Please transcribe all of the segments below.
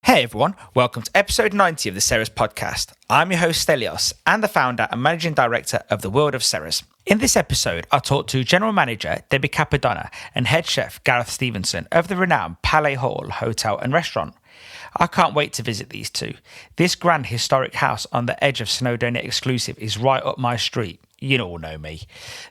Hey everyone, welcome to episode 90 of the Ceres podcast. I'm your host Stelios and the founder and managing director of the world of Ceres. In this episode, I talked to General Manager Debbie Capadonna and Head Chef Gareth Stevenson of the renowned Palais Hall Hotel and Restaurant. I can't wait to visit these two. This grand historic house on the edge of Snowdonia exclusive is right up my street. You all know me.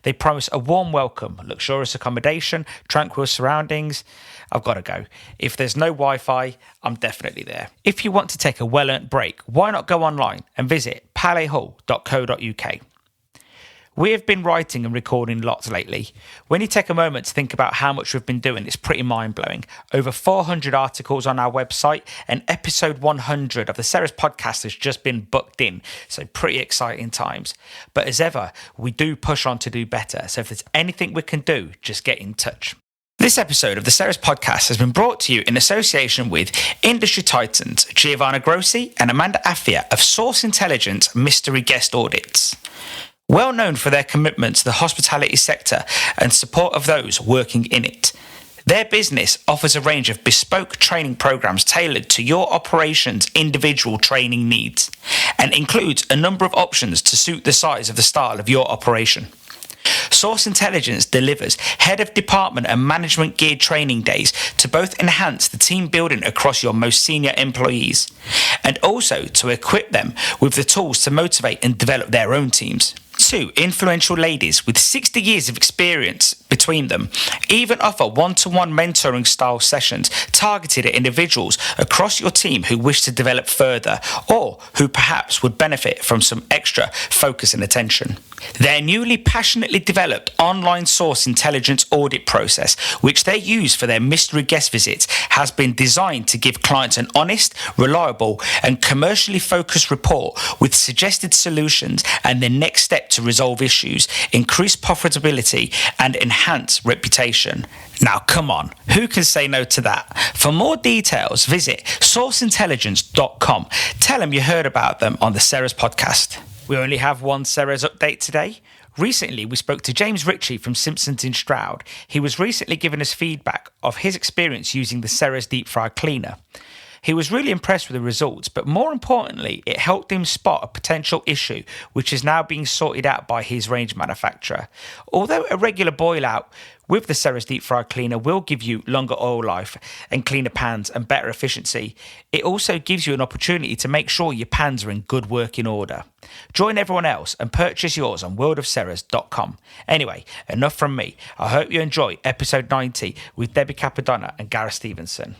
They promise a warm welcome, luxurious accommodation, tranquil surroundings. I've got to go. If there's no Wi-Fi, I'm definitely there. If you want to take a well-earned break, why not go online and visit palaishall.co.uk. We have been writing and recording lots lately. When you take a moment to think about how much we've been doing, it's pretty mind-blowing. Over 400 articles on our website, and episode 100 of the Ceres podcast has just been booked in, so pretty exciting times. But as ever, we do push on to do better, so if there's anything we can do, just get in touch. This episode of the Ceres podcast has been brought to you in association with industry titans Giovanna Grossi and Amanda Affia of Source Intelligence Mystery Guest Audits. Well known for their commitment to the hospitality sector and support of those working in it. Their business offers a range of bespoke training programs tailored to your operation's individual training needs and includes a number of options to suit the size of the style of your operation. Source Intelligence delivers head of department and management geared training days to both enhance the team building across your most senior employees and also to equip them with the tools to motivate and develop their own teams. Two influential ladies with 60 years of experience between them even offer one-to-one mentoring style sessions targeted at individuals across your team who wish to develop further or who perhaps would benefit from some extra focus and attention. Their newly passionately developed online Source Intelligence audit process, which they use for their mystery guest visits, has been designed to give clients an honest, reliable and commercially focused report with suggested solutions and the next step to resolve issues, increase profitability and enhance reputation. Now come on, who can say no to that? For more details, visit sourceintelligence.com. Tell them you heard about them on the Ceres podcast. We only have one Ceres update today. Recently, we spoke to James Ritchie from Simpsons in Stroud. He was recently giving us feedback of his experience using the Ceres deep fryer cleaner. He was really impressed with the results, but more importantly, it helped him spot a potential issue, which is now being sorted out by his range manufacturer. Although a regular boil out with the Ceres deep fryer cleaner will give you longer oil life and cleaner pans and better efficiency, it also gives you an opportunity to make sure your pans are in good working order. Join everyone else and purchase yours on worldofceres.com. Anyway, enough from me. I hope you enjoy episode 90 with Debbie Capadonna and Gareth Stevenson.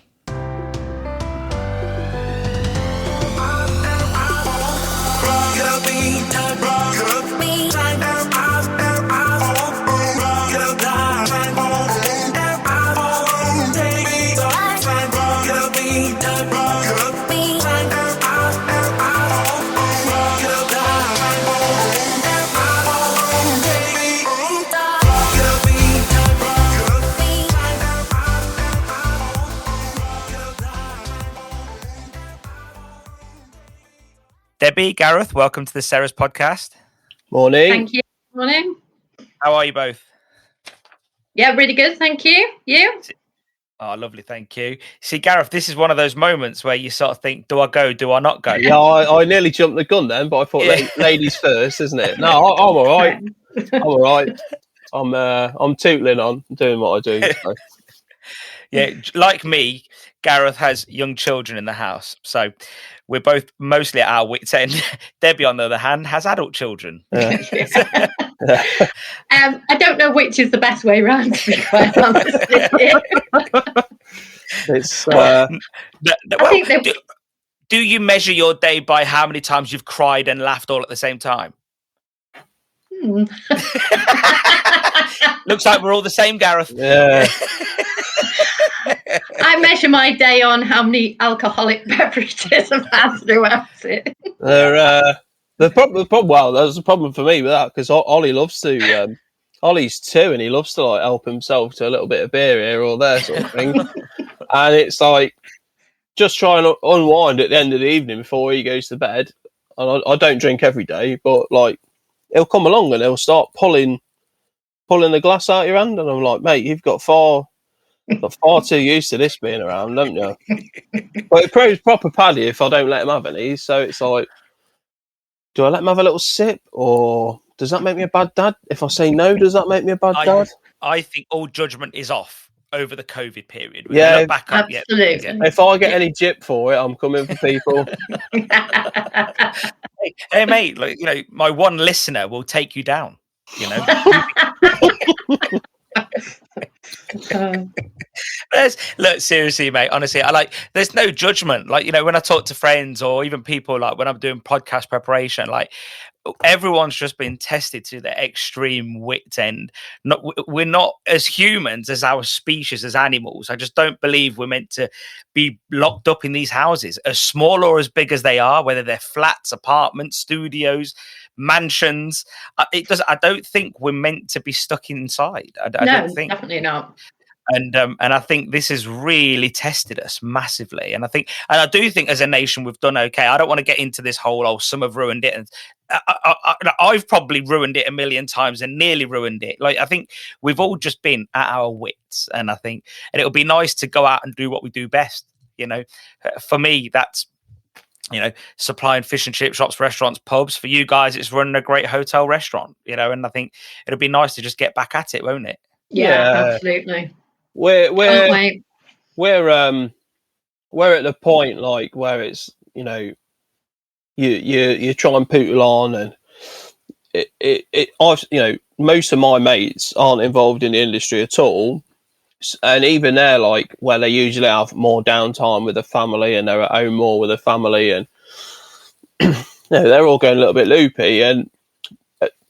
Debbie, Gareth, welcome to the Ceres podcast. Morning. Thank you. Morning. How are you both? Yeah, really good. Thank you. You? Oh, lovely. Thank you. See, Gareth, this is one of those moments where you sort of think, do I go? Do I not go? Yeah, I nearly jumped the gun then, but I thought ladies first, isn't it? No, I'm all right. I'm all right. I'm tootling on, doing what I do. So. Yeah, like me, Gareth has young children in the house, so we're both mostly at our wits' end. Debbie, on the other hand, has adult children. Yeah. I don't know which is the best way round, to be quite honest with you. It's, do you measure your day by how many times you've cried and laughed all at the same time? Looks like we're all the same, Gareth. Yeah. I measure my day on how many alcoholic beverages I've had throughout it. The problem. Well, there's a problem for me with that because Ollie loves to. Ollie's 2, and he loves to like help himself to a little bit of beer here or there, sort of thing. And it's like just trying to unwind at the end of the evening before he goes to bed. And I don't drink every day, but like he'll come along and he'll start pulling the glass out of your hand, and I'm like, mate, you've got far Got far too used to this being around, don't you? But it proves proper paddy if I don't let him have any. So it's like, do I let him have a little sip, or does that make me a bad dad? If I say no, does that make me a bad dad? I think all judgment is off over the COVID period. Yeah, look back up, absolutely. If I get any jip for it, I'm coming for people. Hey, mate, like, my one listener will take you down. Look, seriously, mate, honestly, there's no judgment. Like, when I talk to friends or even people, like when I'm doing podcast preparation, like everyone's just been tested to their extreme wit end. We're not as humans as our species, as animals. I just don't believe we're meant to be locked up in these houses, as small or as big as they are, whether they're flats, apartments, studios, mansions. I don't think we're meant to be stuck inside. I don't think. Definitely not. And I think this has really tested us massively. And I do think as a nation we've done okay. I don't want to get into this whole some have ruined it, and I've probably ruined it a million times and nearly ruined it. Like, I think we've all just been at our wits, and it'll be nice to go out and do what we do best. For me, that's supplying fish and chip shops, restaurants, pubs. For you guys, it's running a great hotel restaurant. And I think it'll be nice to just get back at it, won't it? Yeah. Absolutely. We're at the point like where it's you try and poodle on, and most of my mates aren't involved in the industry at all, and even they're like where they usually have more downtime with the family and they're at home more with the family, and they're all going a little bit loopy, and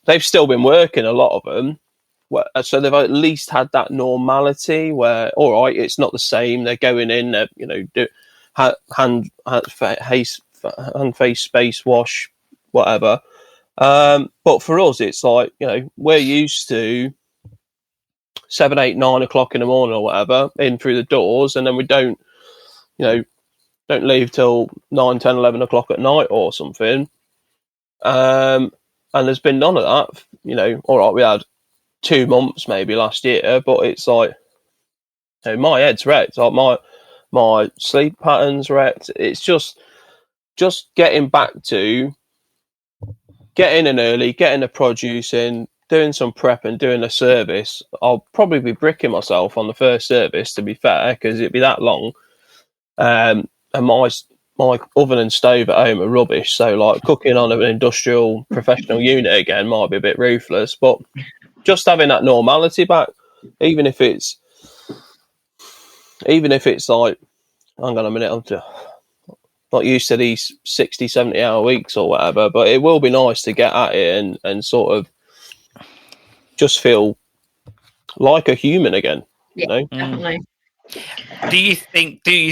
they've still been working, a lot of them. So they've at least had that normality where, all right, it's not the same. They're going in, do hand face space wash, whatever. But for us, it's like we're used to 7, 8, 9 o'clock in the morning or whatever in through the doors, and then we don't leave till 9, 10, 11 o'clock at night or something. And there's been none of that. All right, we had 2 months maybe last year, but it's like my head's wrecked, like my sleep pattern's wrecked. It's just getting back to getting in early, getting the produce in, doing some prep and doing a service. I'll probably be bricking myself on the first service, to be fair, because it'd be that long. And my oven and stove at home are rubbish, so like cooking on an industrial professional unit again might be a bit ruthless, but just having that normality back, even if it's like, hang on a minute, I'm not used to these 60, 70 hour weeks or whatever, but it will be nice to get at it and sort of just feel like a human again. Definitely. Do you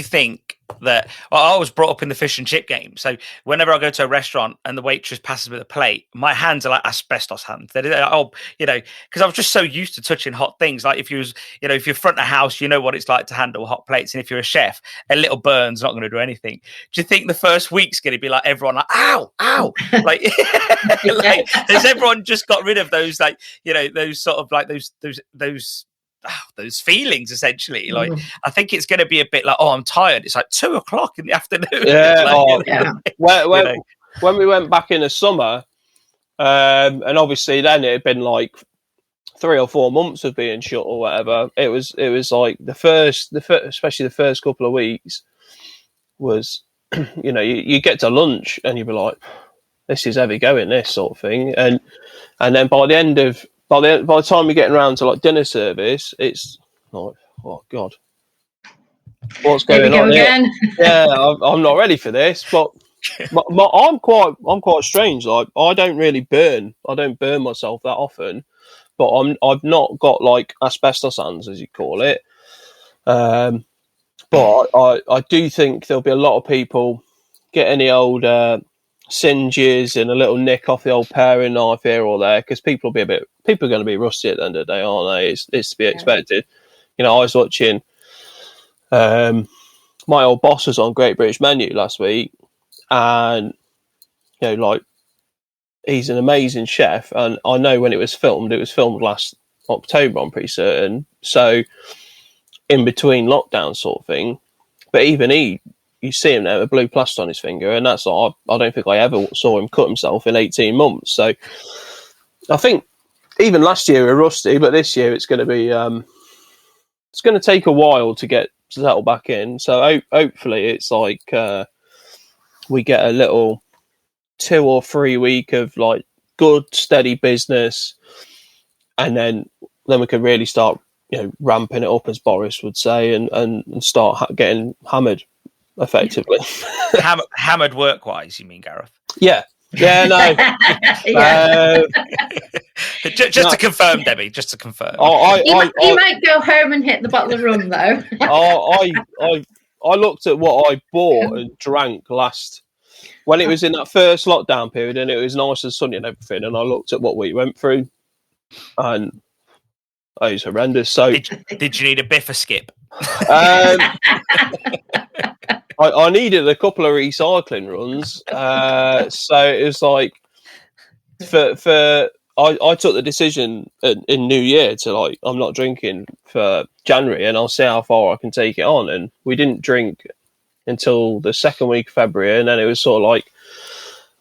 think that I was brought up in the fish and chip game, so whenever I go to a restaurant and the waitress passes me the plate, my hands are like asbestos hands. Because I was just so used to touching hot things. Like if you're front of house, you know what it's like to handle hot plates, and if you're a chef, a little burn's not going to do anything. Do you think the first week's going to be like everyone like ow, like, like has everyone just got rid of those those sort of like those feelings essentially? Like, I think it's going to be a bit like, I'm tired. It's like 2 o'clock in the afternoon. When we went back in the summer, and obviously then it had been like 3 or 4 months of being shut or whatever. It was like the first, especially the first couple of weeks was, you get to lunch and you'd be like, this is heavy going, this sort of thing, and then by the time you're getting around to like dinner service, it's like, oh God, what's going on here? Yeah, I'm not ready for this. But I'm quite strange. Like I don't burn myself that often, but I've not got like asbestos hands, as you call it. But I do think there'll be a lot of people getting the old singes and a little nick off the old paring knife here or there, because people are going to be rusty at the end of the day, aren't they? It's to be expected. I was watching my old boss was on Great British Menu last week, and like he's an amazing chef, and I know when it was filmed last October, I'm pretty certain. So in between lockdown sort of thing. But even you see him now with blue plaster on his finger, and that's like, I don't think I ever saw him cut himself in 18 months. So I think even last year we were rusty, but this year it's going to be it's going to take a while to get settled back in. So hopefully it's like we get a little 2 or 3 week of like good steady business, and then we can really start, ramping it up, as Boris would say, and start getting hammered effectively. Hammered work-wise, you mean, Gareth? Yeah, no. Just to confirm, Debbie. Just to confirm. You might go home and hit the bottle of rum, though. I looked at what I bought and drank when it was in that first lockdown period, and it was nice and sunny and everything. And I looked at what we went through, and it was horrendous. So, did you need a biff or skip? I needed a couple of recycling runs, so it was like I took the decision in New Year to I'm not drinking for January, and I'll see how far I can take it on. And we didn't drink until the second week of February, and then it was sort of like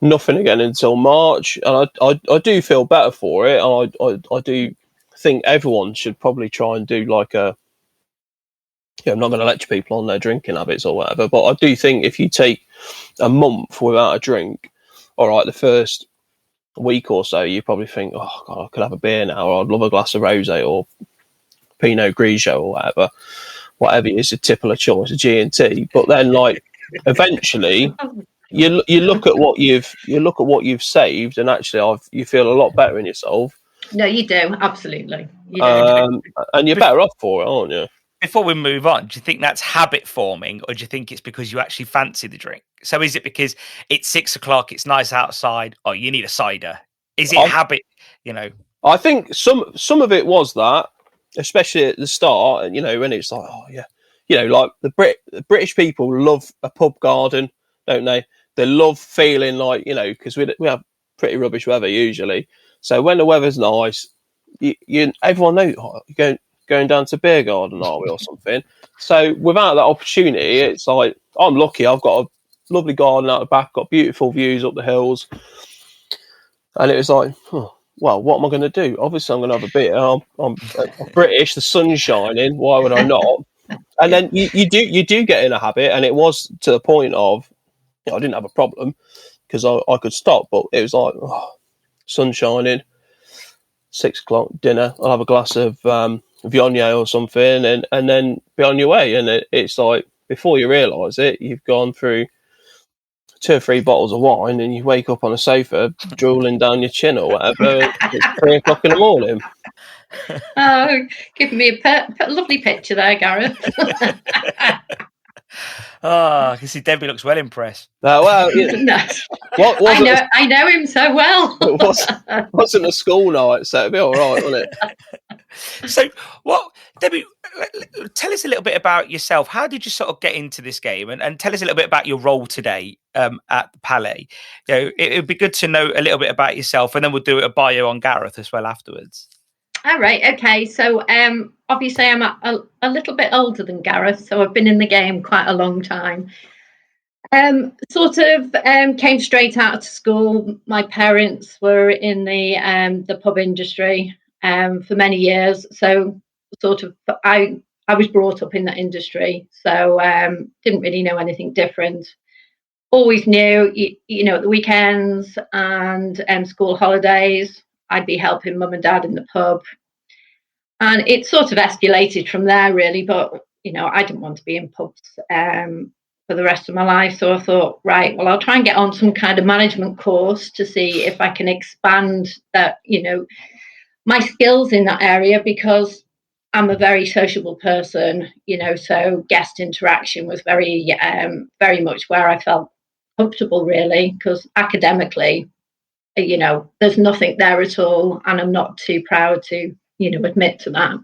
nothing again until March. And I do feel better for it, and I do think everyone should probably try and do like I'm not going to lecture people on their drinking habits or whatever, but I do think if you take a month without a drink, all right, the first week or so, you probably think, oh God, I could have a beer now, or I'd love a glass of rosé or Pinot Grigio or whatever it is, a tipple of choice, a G&T. But then, eventually, you look at what you've saved, and actually, you feel a lot better in yourself. No, you do, absolutely. You do. And you're better off for it, aren't you? Before we move on, do you think that's habit forming, or do you think it's because you actually fancy the drink? So is it because it's 6 o'clock, it's nice outside, or you need a cider? Is it habit, I think some of it was that, especially at the start, and when it's like, oh yeah, like the British people love a pub garden, don't they? They love feeling like, because we have pretty rubbish weather usually. So when the weather's nice, everyone knows, you're going down to beer garden, are we, or something? So without that opportunity, it's like, I'm lucky. I've got a lovely garden out the back, got beautiful views up the hills. And it was like, well, what am I going to do? Obviously, I'm going to have a beer. I'm British, the sun's shining. Why would I not? And then you do get in a habit. And it was to the point of, I didn't have a problem because I could stop. But it was like, sun shining, 6 o'clock, dinner. I'll have a glass of Viognier or something, and then be on your way. And it's like, before you realise it, you've gone through 2 or 3 bottles of wine, and you wake up on a sofa drooling down your chin or whatever. It's 3 o'clock in the morning. Oh, give me a lovely picture there, Gareth. Oh, I can see Debbie looks well impressed. Well, no. I know him so well. It wasn't a school night, so it'd be all right, wouldn't it? So, Debbie, tell us a little bit about yourself. How did you sort of get into this game, and tell us a little bit about your role today at the Palais? It would be good to know a little bit about yourself, and then we'll do a bio on Gareth as well afterwards. All right. Okay. So, obviously, I'm a little bit older than Gareth, so I've been in the game quite a long time. Came straight out of school. My parents were in the pub industry for many years, so I was brought up in that industry, so didn't really know anything different. Always knew, at the weekends and school holidays, I'd be helping mum and dad in the pub. And it sort of escalated from there, really. But, I didn't want to be in pubs for the rest of my life. So I thought, right, well, I'll try and get on some kind of management course to see if I can expand that, my skills in that area, because I'm a very sociable person, so guest interaction was very, very much where I felt comfortable, really, because academically, there's nothing there at all, and I'm not too proud to, admit to that.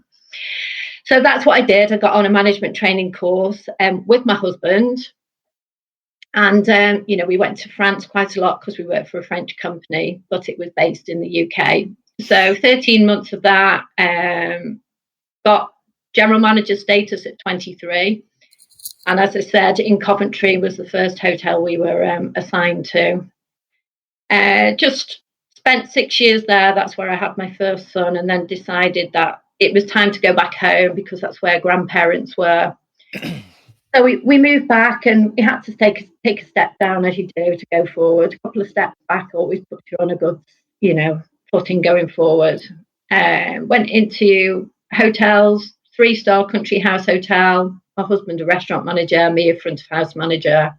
So that's what I did. I got on a management training course with my husband, and we went to France quite a lot because we worked for a French company, but it was based in the UK. So 13 months of that, got general manager status at 23. And as I said, in Coventry was the first hotel we were assigned to. Just spent 6 years there. That's where I had my first son, and then decided that it was time to go back home because that's where grandparents were. So we moved back, and we had to take a step down, as you do, to go forward. A couple of steps back always puts you on a good, footing going forward. Went into hotels, 3-star country house hotel. My husband a restaurant manager, me a front of house manager.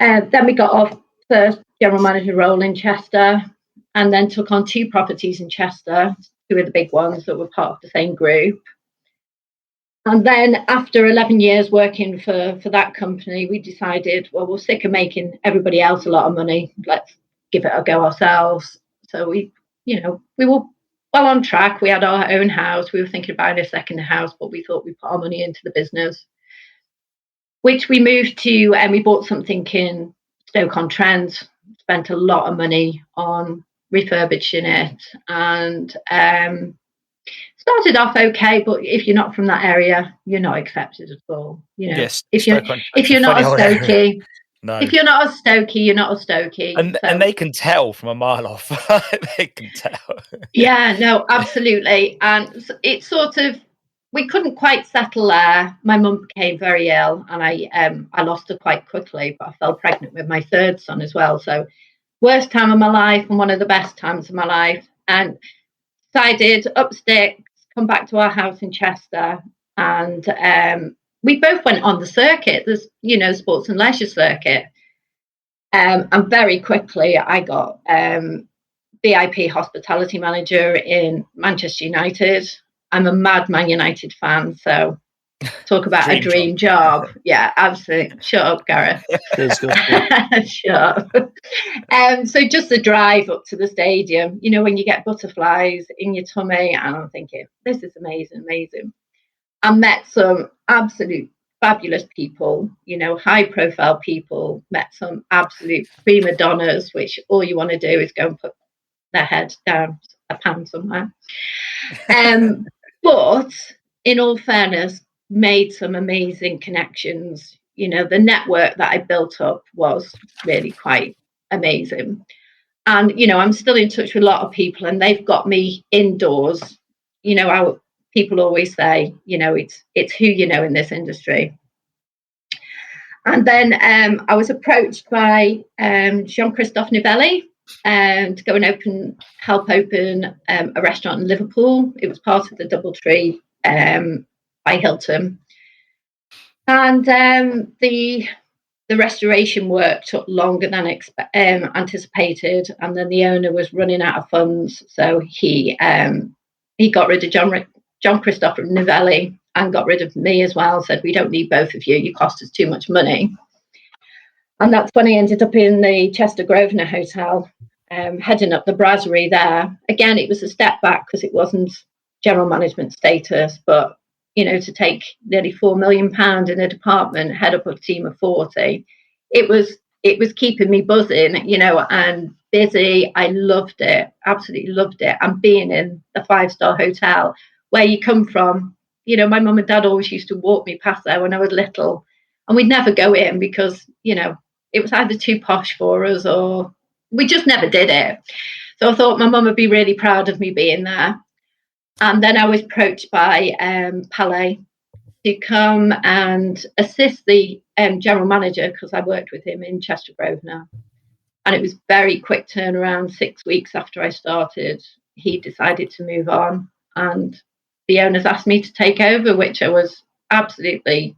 Then we got our first general manager role in Chester, and then took on 2 properties in Chester, 2 of the big ones that were part of the same group. And then after 11 years working for that company, we decided, well, we're sick of making everybody else a lot of money. Let's give it a go ourselves. So we were well on track. We had our own house. We were thinking of buying a second house, but we thought we'd put our money into the business, which we moved to, and we bought something in Stoke-on-Trent, spent a lot of money on refurbishing it, and started off okay, but if you're not from that area, you're not accepted at all. Yes, if you're not a Stokey, no. If you're not a Stokey, you're not a Stokey. And they can tell from a mile off. They can tell. Yeah, no, absolutely. And it's sort of, we couldn't quite settle there. My mum became very ill, and I lost her quite quickly, but I fell pregnant with my 3rd son as well. So worst time of my life and one of the best times of my life. And decided up sticks, come back to our house in Chester, and we both went on the circuit. There's, sports and leisure circuit. And very quickly I got VIP hospitality manager in Manchester United. I'm a mad Man United fan, so talk about a dream job. Yeah, absolutely. Shut up, Gareth. Shut up. So just the drive up to the stadium, when you get butterflies in your tummy, and I'm thinking, this is amazing. I met some absolute fabulous people, high profile people, met some absolute prima donnas, which all you want to do is go and put their head down a pan somewhere. But in all fairness, made some amazing connections. The network that I built up was really quite amazing. And, I'm still in touch with a lot of people, and they've got me indoors. How people always say, it's who you know in this industry. And then I was approached by Jean-Christophe Nivelli to go and help open a restaurant in Liverpool. It was part of the Doubletree by Hilton. And the restoration work took longer than anticipated, and then the owner was running out of funds, so he got rid of Jean-Christophe Nivelli and got rid of me as well. Said, we don't need both of you. You cost us too much money. And that's when I ended up in the Chester Grosvenor Hotel, heading up the brasserie there. Again, it was a step back because it wasn't general management status, but to take nearly £4 million in a department, head up a team of 40, it was keeping me buzzing, and busy. I loved it, absolutely loved it. And being in the 5-star hotel, where you come from, my mum and dad always used to walk me past there when I was little, and we'd never go in because, it was either too posh for us or we just never did it. So I thought my mum would be really proud of me being there. And then I was approached by Palais to come and assist the general manager, because I worked with him in Chester Grosvenor. And it was very quick turnaround. 6 weeks after I started, he decided to move on. And the owners asked me to take over, which I was absolutely,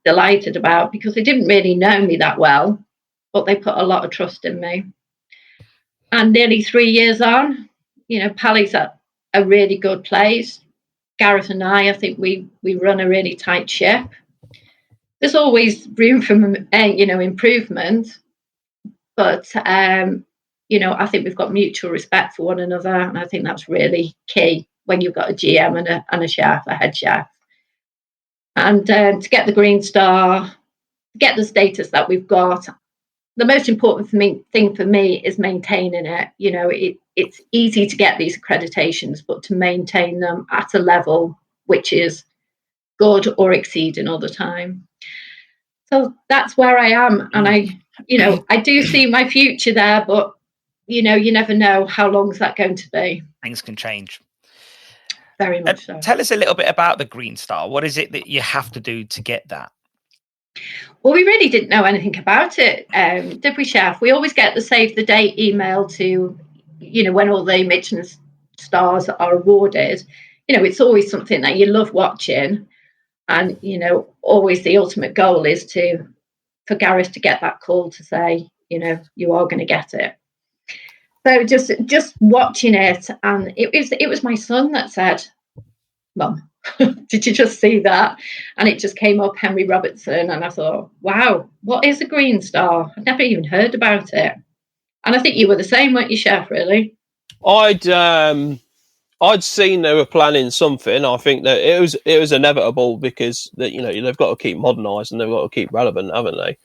delighted about, because they didn't really know me that well, but they put a lot of trust in me. And nearly 3 years on, Palais at a really good place. Gareth and I think we run a really tight ship. There's always room for improvement, but I think we've got mutual respect for one another, and I think that's really key when you've got a GM and a chef, a head chef. And to get the Green Star, get the status that we've got, the most important thing for me is maintaining it. You know, it's easy to get these accreditations, but to maintain them at a level which is good or exceeding all the time. So that's where I am. And I do see my future there, but, you never know how long is that going to be. Things can change. Very much so. Tell us a little bit about the Green Star. What is it that you have to do to get that? Well, we really didn't know anything about it, did we, Chef? We always get the save the date email to, when all the Michelin stars are awarded. It's always something that you love watching. And, always the ultimate goal is for Gareth to get that call to say, you are going to get it. So just watching it, and it was my son that said, "Mum, did you just see that?" And it just came up, Henry Robertson, and I thought, wow, what is a Green Star? I'd never even heard about it. And I think you were the same, weren't you, Chef, really? I'd seen they were planning something. I think that it was inevitable because they've got to keep modernising, they've got to keep relevant, haven't they?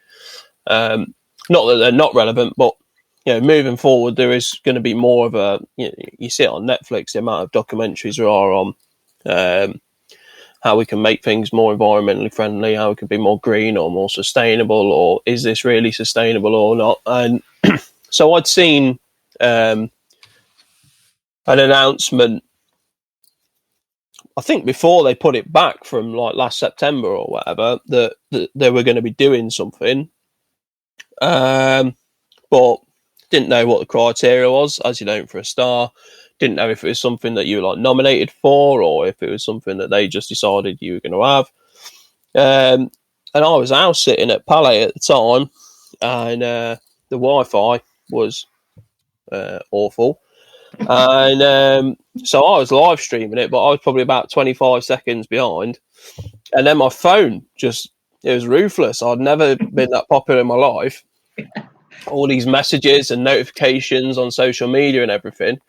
Not that they're not relevant, but moving forward, there is going to be more of a. You see it on Netflix, the amount of documentaries there are on how we can make things more environmentally friendly, how we can be more green or more sustainable, or is this really sustainable or not? And so I'd seen an announcement, I think before they put it back from like last September or whatever, that they were going to be doing something, but didn't know what the criteria was, as you don't for a star. Didn't know if it was something that you were like nominated for, or if it was something that they just decided you were going to have. And I was house sitting at Palais at the time, and the Wi-Fi was awful. And so I was live streaming it, but I was probably about 25 seconds behind. And then my phone it was ruthless. I'd never been that popular in my life. All these messages and notifications on social media and everything.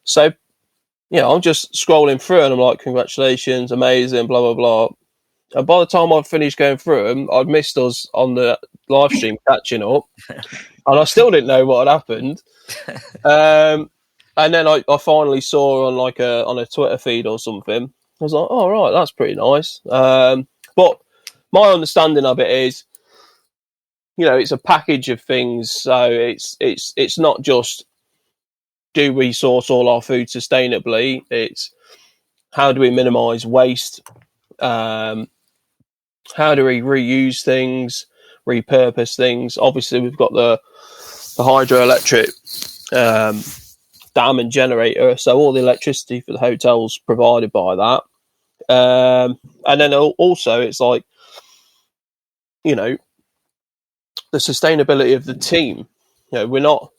So, I'm just scrolling through and I'm like, congratulations, amazing, blah, blah, blah. And by the time I'd finished going through them, I'd missed us on the live stream catching up. And I still didn't know what had happened. And then I finally saw on a Twitter feed or something. I was like, oh, right, that's pretty nice. But my understanding of it is, it's a package of things. So it's not just, do we source all our food sustainably? It's how do we minimise waste? How do we reuse things, repurpose things? Obviously, we've got the hydroelectric dam and generator, so all the electricity for the hotels provided by that. And then also, it's like, the sustainability of the team. We're not.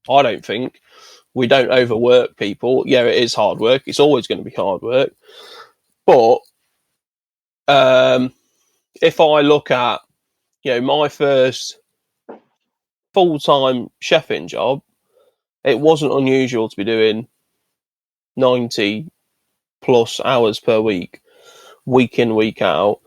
I don't think. We don't overwork people. Yeah, it is hard work. It's always going to be hard work. But if I look at, my first full-time chefing job, it wasn't unusual to be doing 90 plus hours per week in, week out.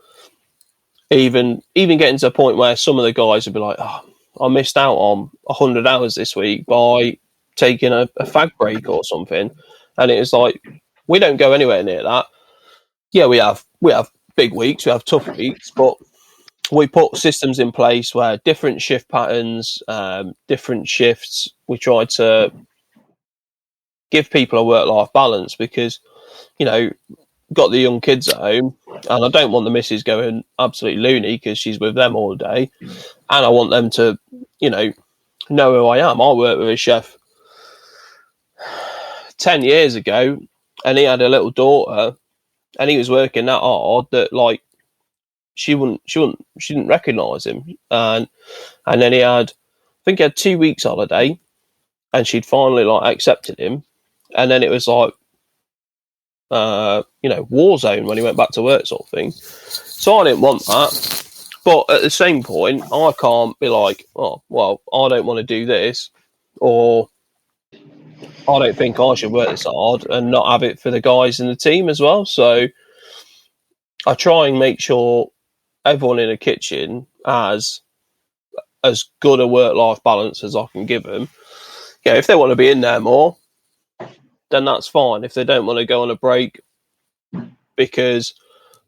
Even getting to a point where some of the guys would be like, oh, I missed out on 100 hours this week by taking a fag break or something. And it was like, we don't go anywhere near that. Yeah, we have big weeks, we have tough weeks, but we put systems in place where different shift patterns, different shifts, we try to give people a work-life balance because, got the young kids at home and I don't want the missus going absolutely loony because she's with them all day. And I want them to, know who I am. I worked with a chef 10 years ago and he had a little daughter and he was working that hard that like she didn't recognise him. And then he had 2 weeks holiday and she'd finally like accepted him. And then it was like, war zone when he went back to work sort of thing. So I didn't want that. But at the same point, I can't be like, oh, well, I don't want to do this, or I don't think I should work this hard and not have it for the guys in the team as well. So I try and make sure everyone in the kitchen has as good a work-life balance as I can give them. Yeah, if they want to be in there more, then that's fine. If they don't want to go on a break because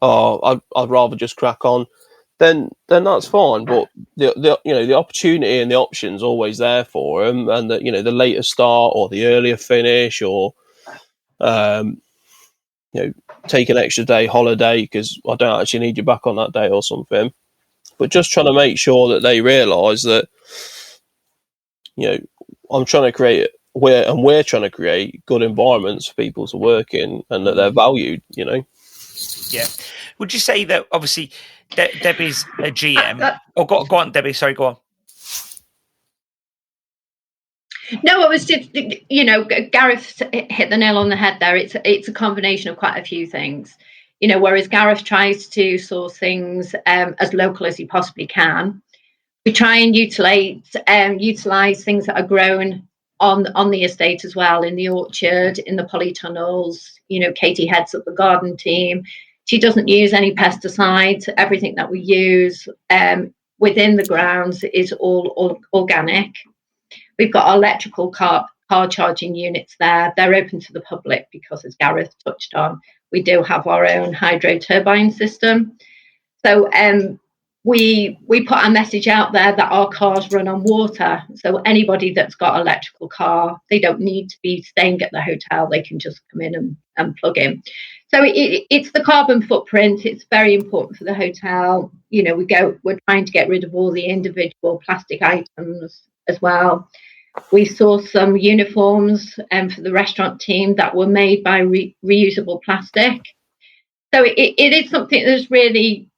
I'd rather just crack on, then that's fine. But the opportunity and the options always there for them, and the later start or the earlier finish, or take an extra day holiday because I don't actually need you back on that day or something. But just trying to make sure that they realise that I'm trying to create we're trying to create good environments for people to work in, and that they're valued. Yeah. Would you say that obviously Debbie's a GM? Go on, Debbie. Sorry, go on. No, it was just, Gareth hit the nail on the head there. It's a combination of quite a few things. Whereas Gareth tries to source things as local as he possibly can, we try and utilize things that are grown on the estate as well, in the orchard, in the polytunnels. Katie heads up the garden team. She doesn't use any pesticides. Everything that we use within the grounds is all organic. We've got our electrical car charging units there. They're open to the public because, as Gareth touched on, we do have our own hydro turbine system. So we put our message out there that our cars run on water. So anybody that's got an electrical car, they don't need to be staying at the hotel. They can just come in and plug in. So it's the carbon footprint. It's very important for the hotel. We're trying to get rid of all the individual plastic items as well. We saw some uniforms for the restaurant team that were made by reusable plastic. So it is something that's really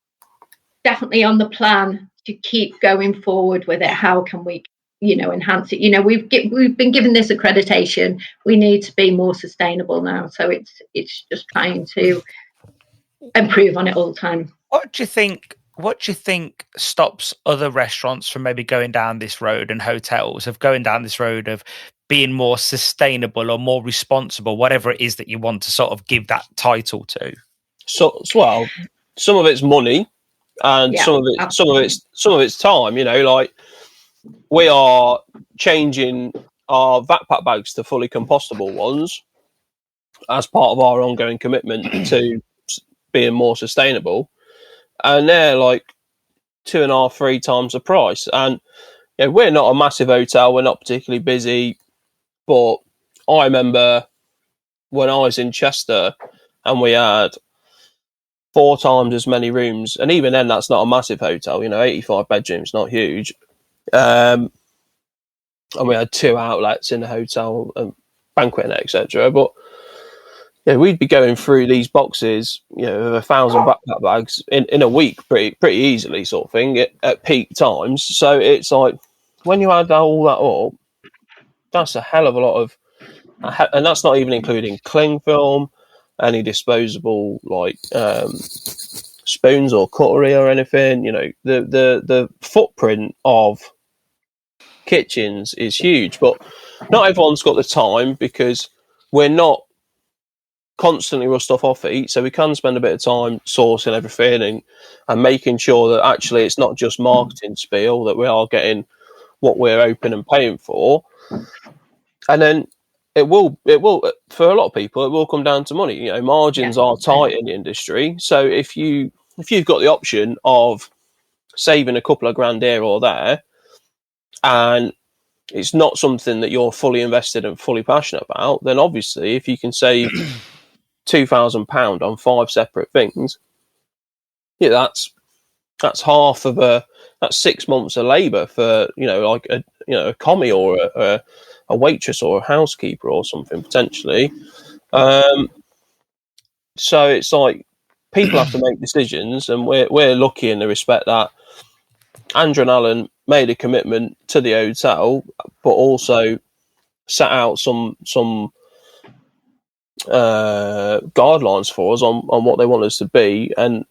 definitely on the plan to keep going forward with it. How can we, enhance it? We've been given this accreditation. We need to be more sustainable now. So it's just trying to improve on it all the time. What do you think stops other restaurants from maybe going down this road, and hotels of going down this road of being more sustainable or more responsible, whatever it is that you want to sort of give that title to? So well, some of it's money, and some of it's time. Like we are changing our backpack bags to fully compostable ones as part of our ongoing commitment to being more sustainable. And they're like 2.5, 3 times the price. And we're not a massive hotel. We're not particularly busy. But I remember when I was in Chester and we had 4 times as many rooms. And even then, that's not a massive hotel. 85 bedrooms, not huge. And we had 2 outlets in the hotel, and banqueting, etc. But we'd be going through these boxes, 1,000 backpack bags in a week, pretty easily, sort of thing, at peak times. So it's like, when you add all that up, that's a hell of a lot of, and that's not even including cling film, any disposable spoons or cutlery or anything. The footprint of kitchens is huge, but not everyone's got the time, because we're not constantly rust off our feet, so we can spend a bit of time sourcing everything and making sure that actually it's not just marketing spiel, that we are getting what we're open and paying for. And then it will for a lot of people, it will come down to money. Margins are tight in the industry, so if you've got the option of saving a couple of grand here or there, and it's not something that you're fully invested and fully passionate about, then obviously if you can save £2,000 on 5 separate things, that's half of that's 6 months of labour for a commie or a waitress or a housekeeper or something potentially. So it's like, people have to make decisions, and we're lucky in the respect that Andrew and Alan made a commitment to the hotel, but also set out some guidelines for us on what they want us to be, and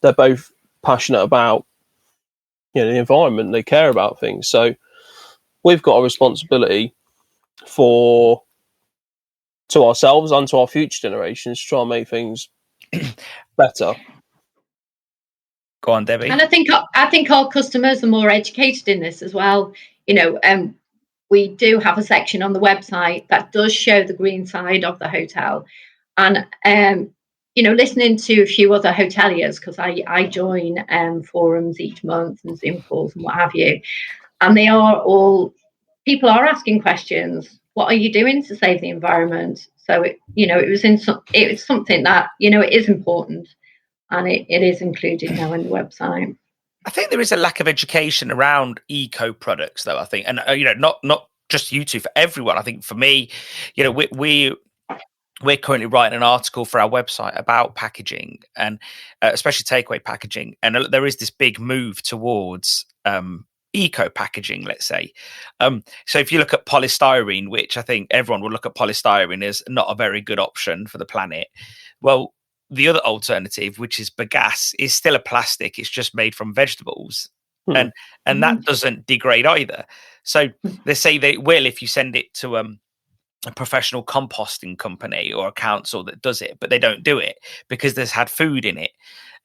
they're both passionate about the environment. They care about things, so we've got a responsibility to ourselves and to our future generations to try and make things better. Go on, Debbie. And I think our customers are more educated in this as well. We do have a section on the website that does show the green side of the hotel, and listening to a few other hoteliers, because I join forums each month and Zoom calls and what have you, and people are asking questions. What are you doing to save the environment? So it was something that it is important, and it is included now in the website. I think there is a lack of education around eco products, though. I think, and not just you two, for everyone. I think for me, we're currently writing an article for our website about packaging, and especially takeaway packaging. And there is this big move towards eco packaging, let's say. So if you look at polystyrene, which I think everyone will look at polystyrene as not a very good option for the planet. Well, the other alternative, which is bagasse, is still a plastic. It's just made from vegetables. And that doesn't degrade either. So they say they will if you send it to a professional composting company or a council that does it, but they don't do it because there's had food in it.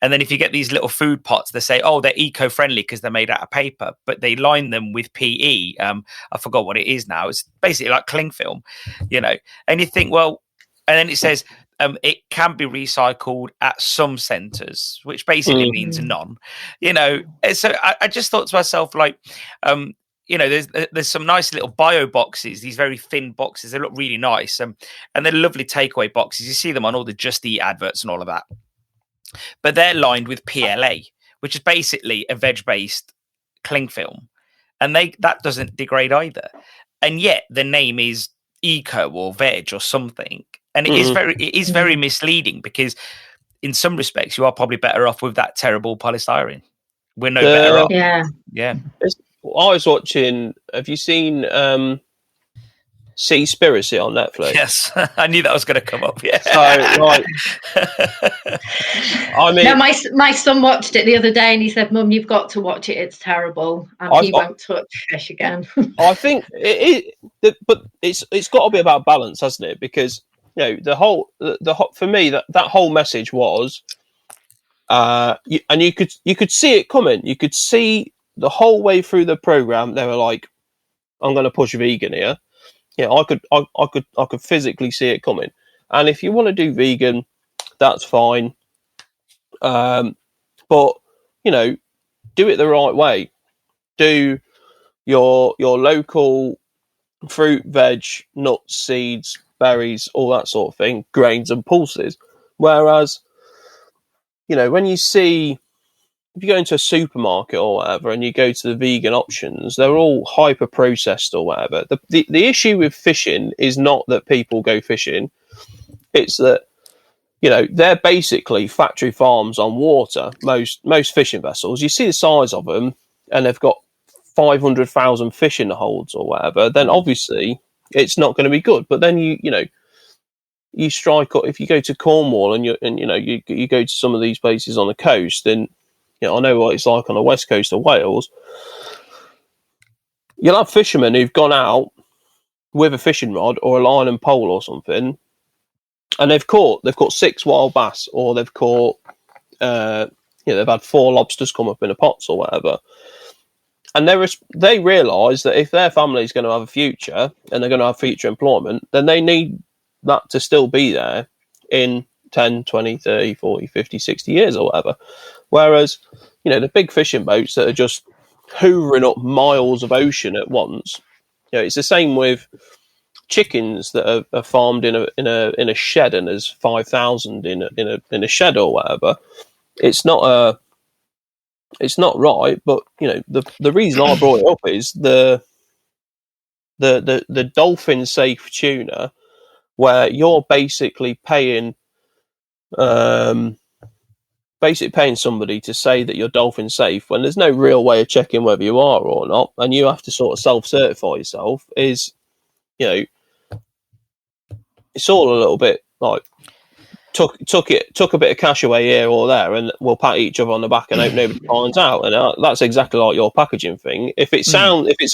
And then if you get these little food pots, they say, oh, they're eco-friendly because they're made out of paper, but they line them with PE. I forgot what it is now. It's basically like cling film, and you think, well, and then it says it can be recycled at some centres, which basically means none, And so I just thought to myself, like, there's some nice little bio boxes, these very thin boxes. They look really nice. And they're lovely takeaway boxes. You see them on all the Just Eat adverts and all of that. But they're lined with PLA, which is basically a veg-based cling film. And that doesn't degrade either. And yet the name is eco or veg or something. And it is very misleading, because in some respects you are probably better off with that terrible polystyrene. We're no better off. Yeah. I was watching. Have you seen Seaspiracy on Netflix? Yes, I knew that was going to come up. Yeah. So, like, I mean, no, my son watched it the other day, and he said, "Mum, you've got to watch it. It's terrible," and he won't touch fish again. I think but it's got to be about balance, hasn't it? Because the whole for me that whole message was, and you could see it coming. You could see the whole way through the program, they were like, "I'm going to push vegan here." I could physically see it coming. And if you want to do vegan, that's fine. But do it the right way. Do your local fruit, veg, nuts, seeds, berries, all that sort of thing, grains and pulses. Whereas, when you see, if you go into a supermarket or whatever and you go to the vegan options, they're all hyper processed or whatever. The issue with fishing is not that people go fishing. It's that, they're basically factory farms on water. Most fishing vessels, you see the size of them, and they've got 500,000 fish in the holds or whatever, then obviously it's not going to be good. But then you strike up, if you go to Cornwall and you go to some of these places on the coast, and I know what it's like on the west coast of Wales. You'll have fishermen who've gone out with a fishing rod or a line and pole or something, and they've caught 6 wild bass, or they've caught, they've had 4 lobsters come up in a pots or whatever. And they realise that if their family's going to have a future and they're going to have future employment, then they need that to still be there in 10, 20, 30, 40, 50, 60 years or whatever. Whereas, the big fishing boats that are just hoovering up miles of ocean at once, it's the same with chickens that are farmed in a shed, and there's 5,000 in a shed or whatever. It's not right, but the reason I brought it up is the dolphin safe tuna, where you're basically paying somebody to say that you're dolphin safe when there's no real way of checking whether you are or not, and you have to sort of self-certify yourself. Is it's all a little bit like took a bit of cash away here or there, and we'll pat each other on the back and hope nobody finds out. And that's exactly like your packaging thing. If it's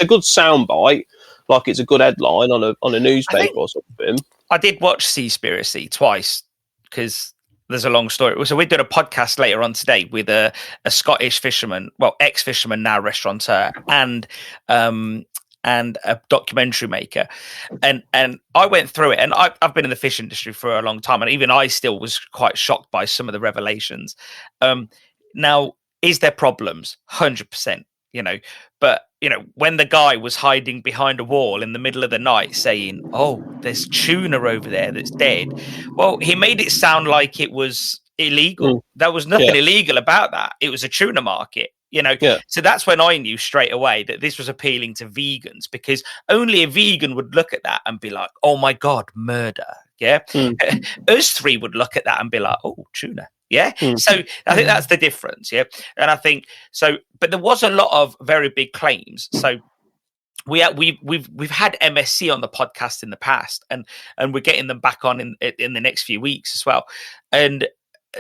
a good sound bite, like it's a good headline on a newspaper or something. I did watch Seaspiracy twice because there's a long story. So we did a podcast later on today with a Scottish fisherman, well, ex-fisherman, now restaurateur, and a documentary maker, and I went through it, and I've been in the fish industry for a long time, and even I still was quite shocked by some of the revelations. Now, is there problems? 100%, but when the guy was hiding behind a wall in the middle of the night saying, "Oh, there's tuna over there that's dead," well, he made it sound like it was illegal. There was nothing illegal about that. It was a tuna market. So that's when I knew straight away that this was appealing to vegans, because only a vegan would look at that and be like, "Oh my God, murder." Yeah. Us three would look at that and be like, "Oh, tuna." Yeah. So I think that's the difference. Yeah. And I think so, but there was a lot of very big claims. So we've had MSC on the podcast in the past, and we're getting them back on in the next few weeks as well. And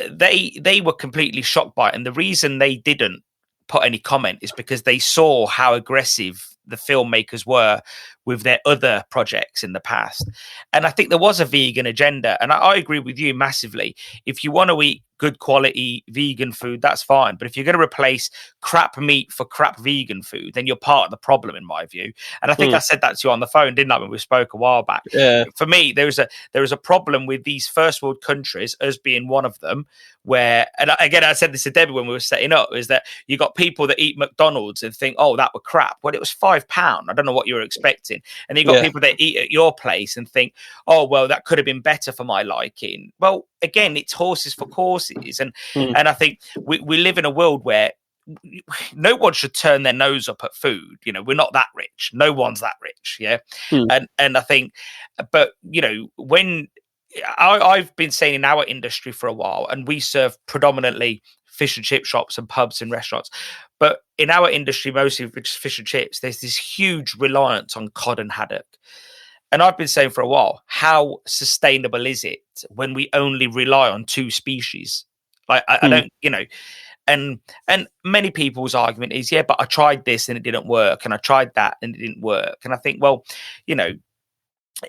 they were completely shocked by it. And the reason they didn't put any comment is because they saw how aggressive the filmmakers were with their other projects in the past. And I think there was a vegan agenda, and I agree with you massively. If you want to eat good quality vegan food, that's fine. But if you're going to replace crap meat for crap vegan food, then you're part of the problem, in my view. And I think I said that to you on the phone, didn't I, when we spoke a while back? Yeah. For me, there is a problem with these first world countries, us being one of them, where, and again, I said this to Debbie when we were setting up, is that you got people that eat McDonald's and think, "Oh, that were crap." Well, it was £5. I don't know what you were expecting. And you got people that eat at your place and think, "Oh, well, that could have been better for my liking." Well, again, it's horses for courses. And I think we live in a world where no one should turn their nose up at food. We're not that rich. No one's that rich. Yeah. And I think, but, when I've been saying in our industry for a while, and we serve predominantly fish and chip shops and pubs and restaurants, but in our industry, mostly fish and chips, there's this huge reliance on cod and haddock. And I've been saying for a while, how sustainable is it when we only rely on two species? Like, I don't, and many people's argument is, yeah, but I tried this and it didn't work, and I tried that and it didn't work. And I think, well,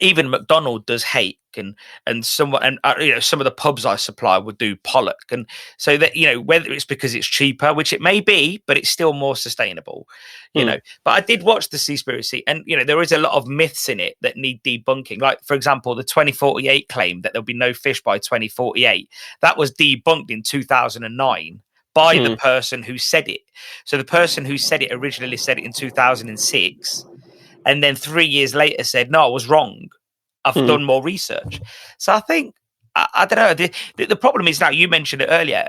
even McDonald does hake, and some of the pubs I supply would do pollock, and so that whether it's because it's cheaper, which it may be, but it's still more sustainable, But I did watch the Seaspiracy, and there is a lot of myths in it that need debunking. Like, for example, the 2048 claim that there'll be no fish by 2048, that was debunked in 2009 by the person who said it. So the person who said it originally said it in 2006. And then 3 years later said, "No, I was wrong. I've done more research." So I think, I don't know. The problem is, now, you mentioned it earlier,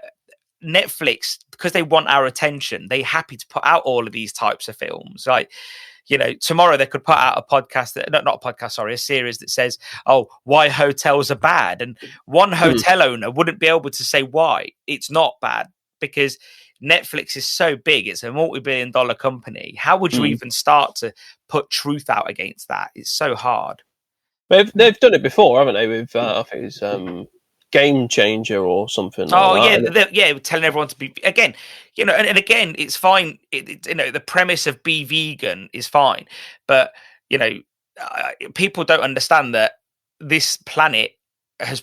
Netflix, because they want our attention, they're happy to put out all of these types of films. Like, tomorrow they could put out a podcast a series that says, "Oh, why hotels are bad." And one hotel owner wouldn't be able to say why it's not bad, because Netflix is so big. It's a multi-billion-dollar company. How would you even start to put truth out against that? It's so hard. They've done it before, haven't they? With I think it's Game Changer or something. Telling everyone to be, again, and again, it's fine. The premise of be vegan is fine, but people don't understand that this planet has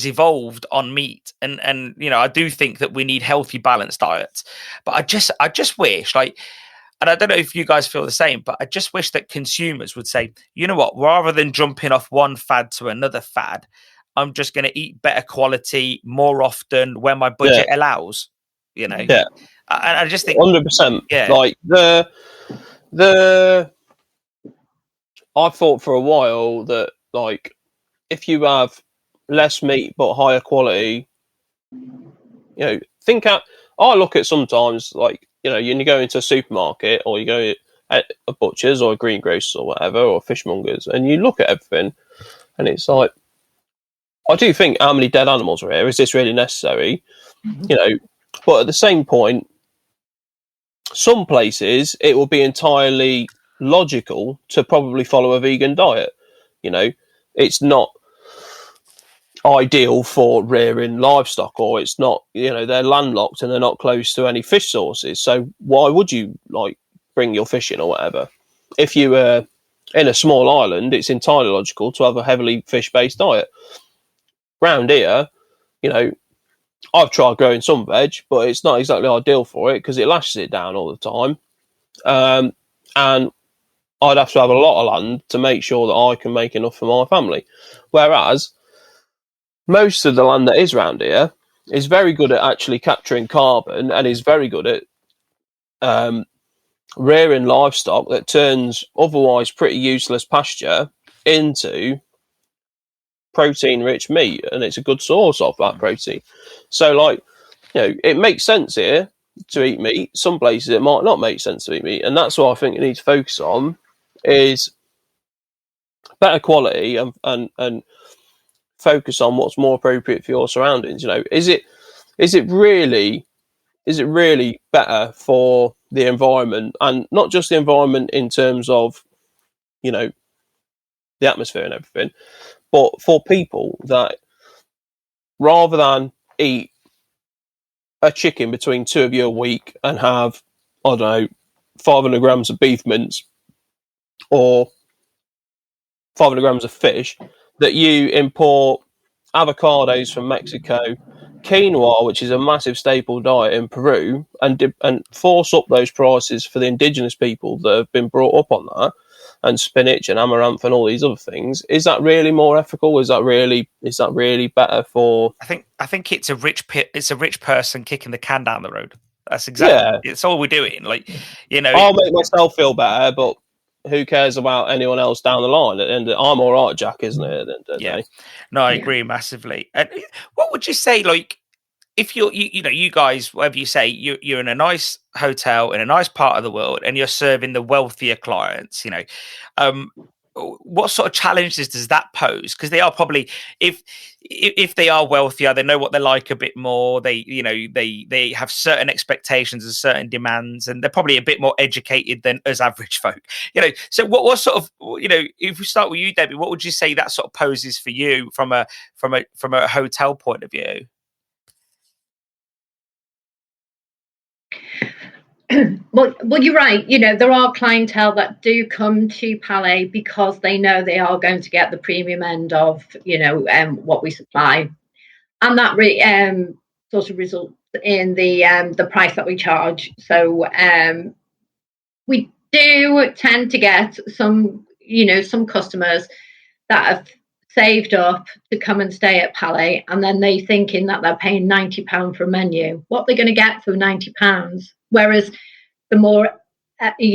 evolved on meat, and I do think that we need healthy, balanced diets. But I just wish, and I don't know if you guys feel the same, but I just wish that consumers would say, "You know what, rather than jumping off one fad to another fad, I'm just going to eat better quality more often when my budget allows." I just think 100%. Like I thought for a while that, like, if you have less meat but higher quality, think out. I look at sometimes, like, you go into a supermarket, or you go at a butcher's or a greengrocer's or whatever, or fishmongers, and you look at everything, and it's like, I do think, how many dead animals are here? Is this really necessary? But at the same point, some places it will be entirely logical to probably follow a vegan diet. It's not ideal for rearing livestock, or it's not, they're landlocked and they're not close to any fish sources. So why would you bring your fish in or whatever? If you were in a small island, it's entirely logical to have a heavily fish-based diet. round here, I've tried growing some veg, but it's not exactly ideal for it because it lashes it down all the time. And I'd have to have a lot of land to make sure that I can make enough for my family. Whereas most of the land that is round here is very good at actually capturing carbon and is very good at rearing livestock that turns otherwise pretty useless pasture into protein-rich meat, and it's a good source of that protein. So, it makes sense here to eat meat. Some places it might not make sense to eat meat, and that's what I think you need to focus on is better quality and focus on what's more appropriate for your surroundings. Is it really better for the environment, and not just the environment in terms of the atmosphere and everything, but for people that rather than eat a chicken between two of you a week and have, I don't know, 500 grams of beef mince or 500 grams of fish, that you import avocados from Mexico, quinoa, which is a massive staple diet in Peru, and force up those prices for the indigenous people that have been brought up on that, and spinach and amaranth and all these other things. Is that really more ethical? Is that really better for? I think it's a rich person kicking the can down the road. That's exactly. It's all we're doing. I'll make myself feel better, but who cares about anyone else down the line? And I'm all right, Jack, isn't it? No, I agree massively. And what would you say, if you guys, whatever you say, you're in a nice hotel in a nice part of the world and you're serving the wealthier clients, what sort of challenges does that pose? Because they are probably, if they are wealthier, they know what they're like a bit more. They have certain expectations and certain demands, and they're probably a bit more educated than us average folk. So what sort of, if we start with you, Debbie, what would you say that sort of poses for you from a hotel point of view? Well, you're right. There are clientele that do come to Palais because they know they are going to get the premium end of, what we supply, and that sort of results in the price that we charge. So we do tend to get some customers that have saved up to come and stay at Palais, and then they thinking that they're paying £90 for a menu. What they're going to get for £90? Whereas the more, affluent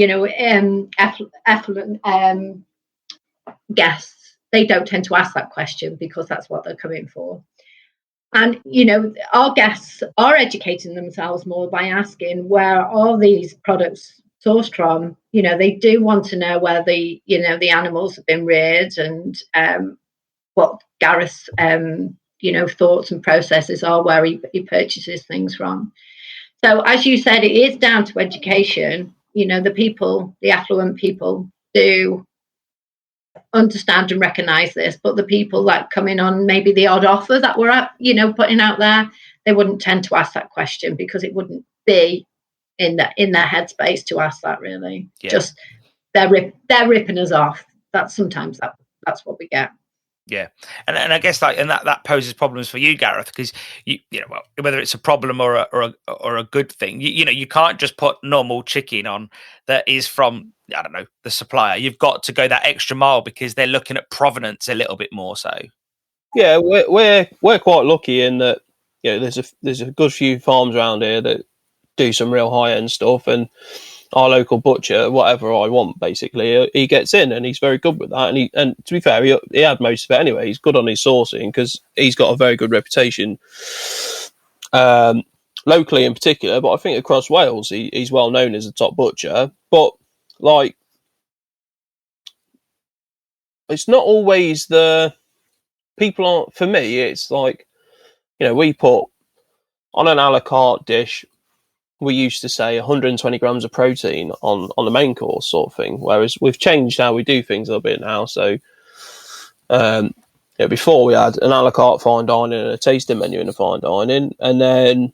guests, they don't tend to ask that question because that's what they're coming for. And, our guests are educating themselves more by asking, where are these products sourced from? They do want to know where the animals have been reared and what Gareth's, thoughts and processes are, where he purchases things from. So, as you said, it is down to education. The affluent people do understand and recognise this, but the people that come in on maybe the odd offer that we're putting out there, they wouldn't tend to ask that question because it wouldn't be in their headspace to ask that. Really, just they're ripping us off. That's what we get. Yeah, and I guess that poses problems for you, Gareth, because whether it's a problem or a good thing, you can't just put normal chicken on that is from, I don't know, the supplier. You've got to go that extra mile because they're looking at provenance a little bit more so. Yeah, we're quite lucky in that there's a good few farms around here that do some real high end stuff, and our local butcher, whatever I want, basically, he gets in and he's very good with that. And to be fair, he had most of it anyway. He's good on his sourcing because he's got a very good reputation locally in particular. But I think across Wales, he's well known as a top butcher. But it's not always the people aren't. For me, it's we put on an a la carte dish. We used to say 120 grams of protein on the main course sort of thing, whereas we've changed how we do things a little bit now. So before we had an a la carte fine dining and a tasting menu in the fine dining, and then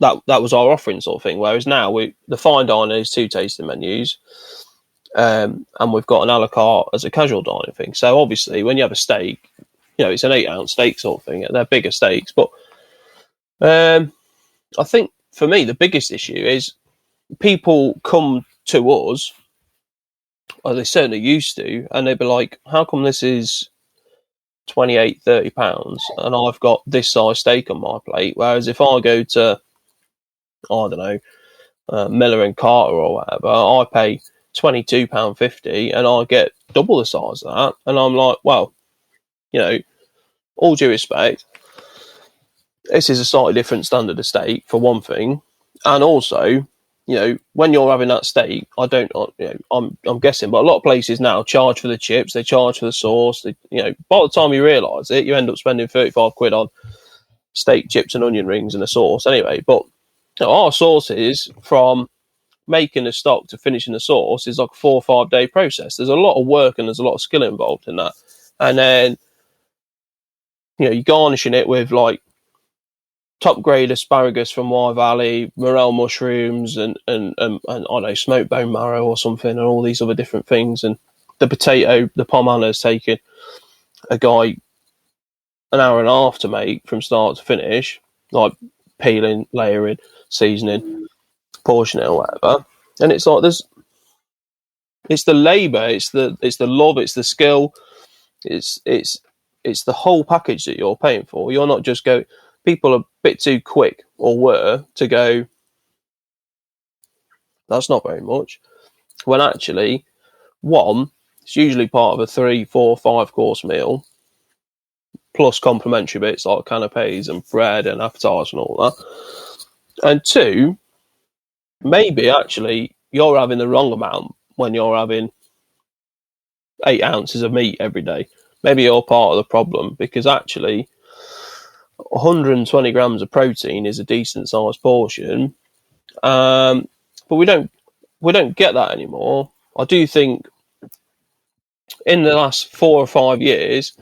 that was our offering sort of thing. Whereas now the fine dining is 2 tasting menus, and we've got an a la carte as a casual dining thing. So obviously when you have a steak, it's an 8-ounce steak sort of thing. They're bigger steaks, but I think for me the biggest issue is people come to us, or they certainly used to, and they'd be like, "How come this is £28-30 and I've got this size steak on my plate?" Whereas if I go to, I don't know, Miller and Carter or whatever, I pay £22.50 and I get double the size of that. And I'm like, well, all due respect, this is a slightly different standard of steak for one thing, and also, when you're having that steak, I'm guessing, but a lot of places now charge for the chips, they charge for the sauce. By the time you realise it, you end up spending £35 on steak, chips, and onion rings and a sauce anyway. But our sauces, from making the stock to finishing the sauce, is like a 4 or 5 day process. There's a lot of work and there's a lot of skill involved in that. And then, you're garnishing it with like top grade asparagus from Wye Valley, morel mushrooms, and I don't know, smoked bone marrow or something, and all these other different things. And the potato, the pomana is taking a guy an hour and a half to make from start to finish, like peeling, layering, seasoning, portioning it or whatever. And it's like it's the labour, it's the love, it's the skill, it's the whole package that you're paying for. You're not just go. People are a bit too quick, or were, to go, that's not very much. When actually, one, it's usually part of a 3, 4, 5 course meal, plus complementary bits like canapes and bread and appetizers and all that. And 2, maybe actually you're having the wrong amount when you're having 8 ounces of meat every day. Maybe you're part of the problem, because actually 120 grams of protein is a decent sized portion, but we don't get that anymore. I do think in the last 4 or 5 years,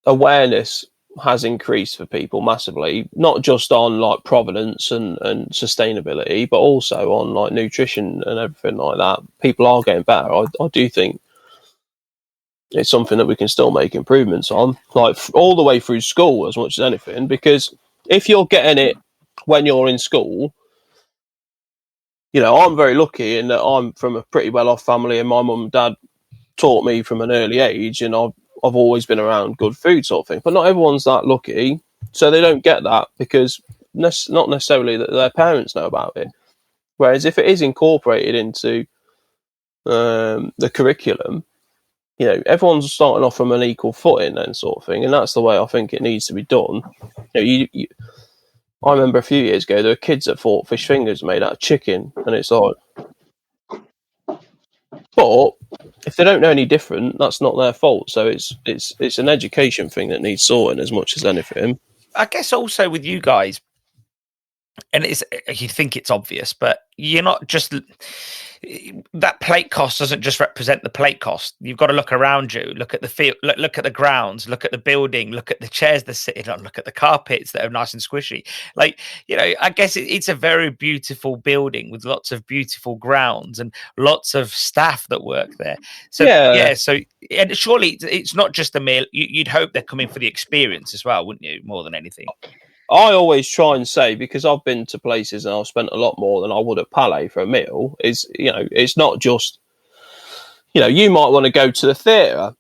awareness has increased for people massively, not just on like provenance and sustainability, but also on like nutrition and everything like that. People are getting better. I do think it's something that we can still make improvements on, like all the way through school as much as anything, because if you're getting it when you're in school, I'm very lucky in that I'm from a pretty well-off family, and my mum and dad taught me from an early age, and I've always been around good food sort of thing. But not everyone's that lucky, so they don't get that, because not necessarily that their parents know about it. Whereas if it is incorporated into the curriculum, everyone's starting off from an equal footing then, sort of thing, and that's the way I think it needs to be done. I remember a few years ago there were kids that thought fish fingers made out of chicken, and it's like, but if they don't know any different, that's not their fault. So it's an education thing that needs sorting as much as anything. I guess also with you guys, and you think it's obvious, but you're not just, that plate cost doesn't just represent the plate cost. You've got to look around you, look at the field, look at the grounds, look at the building, look at the chairs they're sitting on, look at the carpets that are nice and squishy. Like, I guess it's a very beautiful building with lots of beautiful grounds and lots of staff that work there. So and surely it's not just the meal. You'd hope they're coming for the experience as well, wouldn't you? More than anything. I always try and say, because I've been to places and I've spent a lot more than I would at Palais for a meal, is, it's not just, you might want to go to the theatre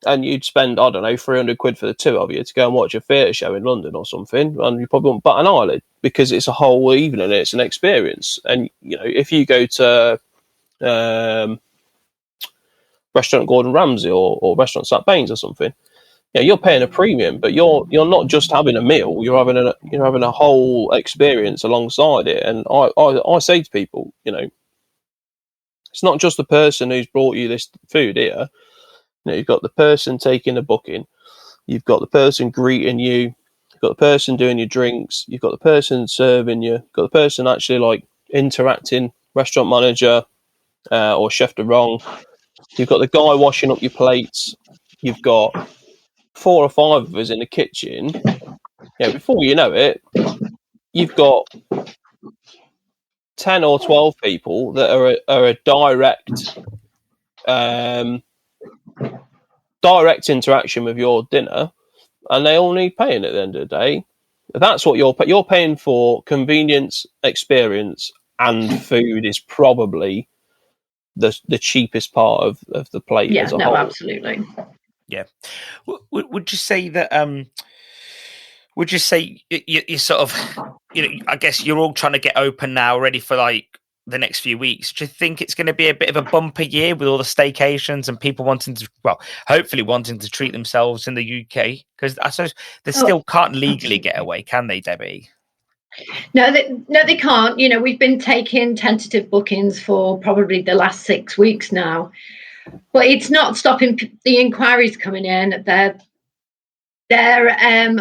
and you'd spend, I don't know, 300 quid for the two of you to go and watch a theatre show in London or something, and you probably won't bat an eyelid, because it's a whole evening, it's an experience. And, if you go to Restaurant Gordon Ramsay or Restaurant St Baines or something, you're paying a premium, but you're not just having a meal. You're having a whole experience alongside it. And I say to people, it's not just the person who's brought you this food here. You've got the person taking the booking, you've got the person greeting you, you've got the person doing your drinks, you've got the person serving you, you've got the person actually like interacting, restaurant manager or chef de rang. You've got the guy washing up your plates. You've got 4 or 5 of us in the kitchen. Before you know it, you've got 10 or 12 people that are a direct direct interaction with your dinner, and they all need paying at the end of the day. That's what you're paying for. Convenience, experience, and food is probably the cheapest part of the plate as a whole. Absolutely. Yeah. Would you say that? Would you say you sort of, I guess you're all trying to get open now, ready for like the next few weeks. Do you think it's going to be a bit of a bumper year with all the staycations and people wanting to, hopefully wanting to treat themselves in the UK? Because I suppose they still can't legally get away, can they, Debbie? No, they can't. We've been taking tentative bookings for probably the last 6 weeks now, but it's not stopping the inquiries coming in. They're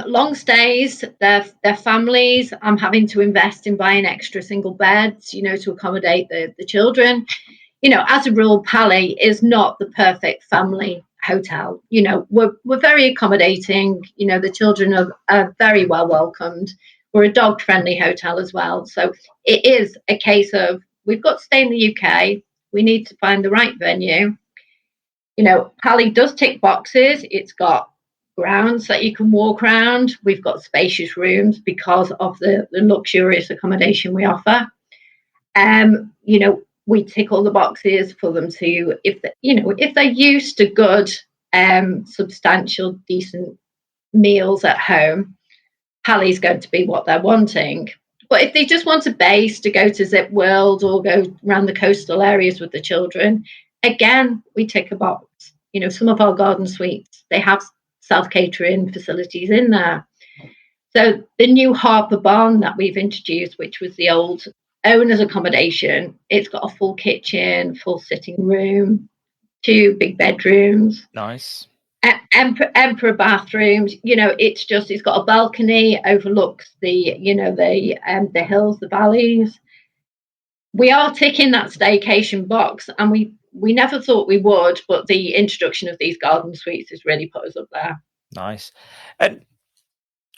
long stays. Their families. I'm having to invest in buying extra single beds, to accommodate the children. As a rule, Pally is not the perfect family hotel. We're very accommodating. The children are very well welcomed. We're a dog-friendly hotel as well. So it is a case of we've got to stay in the UK. We need to find the right venue. Pally does tick boxes. It's got grounds that you can walk around. We've got spacious rooms because of the luxurious accommodation we offer. We tick all the boxes for them to, if they're used to good, substantial, decent meals at home, Pally's going to be what they're wanting. But if they just want a base to go to Zip World or go around the coastal areas with the children, again, we tick a box. Some of our garden suites, they have self-catering facilities in there. So the new Harper Barn that we've introduced, which was the old owner's accommodation, it's got a full kitchen, full sitting room, 2 big bedrooms. Nice. Emperor bathrooms. It's got a balcony, overlooks the hills, the valleys. We are ticking that staycation box, and we never thought we would, but the introduction of these garden suites has really put us up there. Nice. And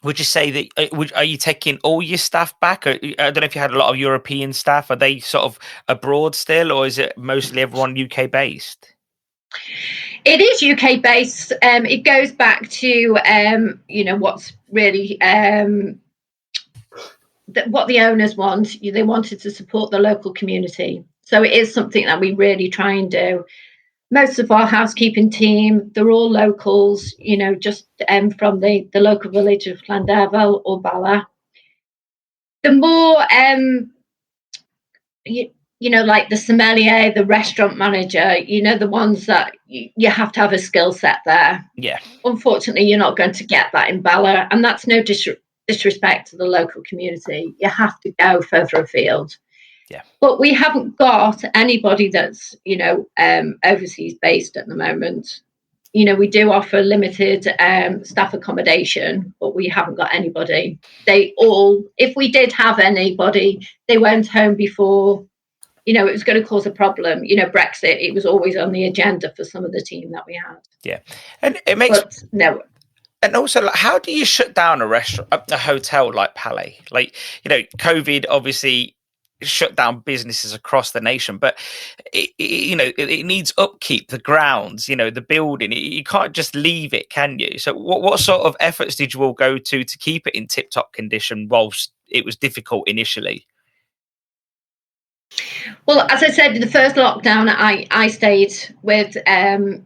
would you say that are you taking all your staff back? Or, I don't know if you had a lot of European staff. Are they sort of abroad still, or is it mostly everyone UK based? It is UK based. It goes back to what's really what the owners want. They wanted to support the local community, so it is something that we really try and do. Most of our housekeeping team, they're all locals, just from the local village of Llanderfel or Bala. The more like the sommelier, the restaurant manager, the ones that you have to have a skill set there. Yeah. Unfortunately, you're not going to get that in Bala, and that's no disrespect to the local community. You have to go further afield. Yeah. But we haven't got anybody that's, overseas based at the moment. We do offer limited staff accommodation, but we haven't got anybody. If we did have anybody, they went home before. It was going to cause a problem. Brexit, it was always on the agenda for some of the team that we had. Yeah. And it makes... But no. And also, how do you shut down a hotel like Pally? COVID obviously shut down businesses across the nation, but it needs upkeep, the grounds, the building. You can't just leave it, can you? So what sort of efforts did you all go to keep it in tip-top condition whilst it was difficult initially? Well, as I said, in the first lockdown, I stayed with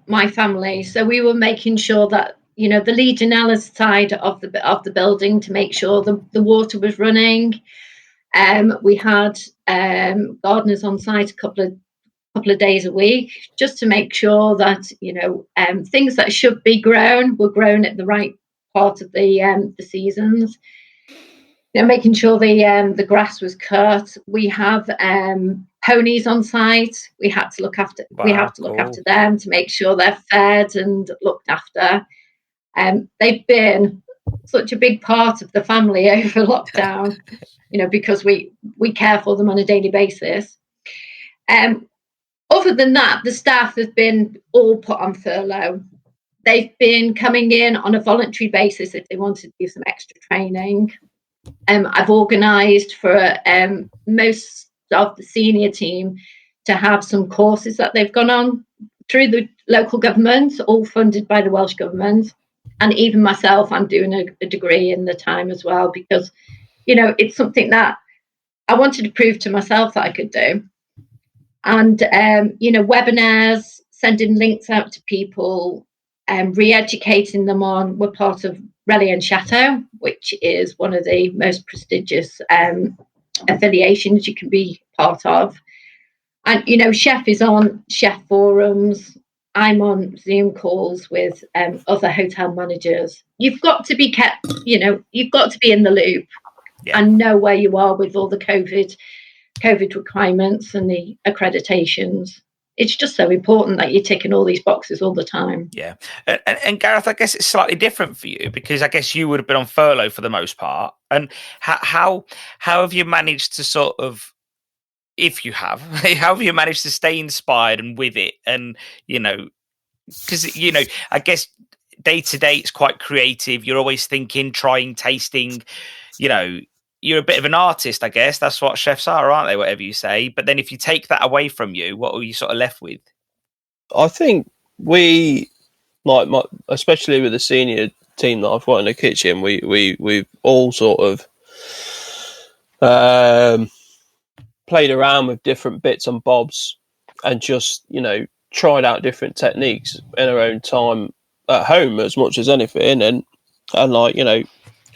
my family, so we were making sure that the Legionella side of the building, to make sure the water was running. We had gardeners on site a couple of days a week, just to make sure that things that should be grown were grown at the right part of the seasons. Making sure the grass was cut. We have ponies on site. We have to look after them to make sure they're fed and looked after. They've been such a big part of the family over lockdown, because we care for them on a daily basis. Other than that, the staff have been all put on furlough. They've been coming in on a voluntary basis if they wanted to do some extra training. I've organised for most of the senior team to have some courses that they've gone on through the local government, all funded by the Welsh government. And even myself, I'm doing a degree in the time as well, because, it's something that I wanted to prove to myself that I could do. And, webinars, sending links out to people, re-educating them on, we're part of Relais and Chateau, which is one of the most prestigious affiliations you can be part of. And, Chef is on chef forums. I'm on Zoom calls with other hotel managers. You've got to be kept, you've got to be in the loop and know where you are with all the COVID requirements and the accreditations. It's just so important that you're ticking all these boxes all the time. Yeah. And Gareth, I guess it's slightly different for you, because I guess you would have been on furlough for the most part. And how have you managed to sort of, if you have, how have you managed to stay inspired and with it? And, because, I guess day to day it's quite creative. You're always thinking, trying, tasting, you're a bit of an artist, I guess. That's what chefs are, aren't they? Whatever you say. But then if you take that away from you, what are you sort of left with? I think we, especially with the senior team that I've got in the kitchen, we've all sort of played around with different bits and bobs and just, tried out different techniques in our own time at home as much as anything. And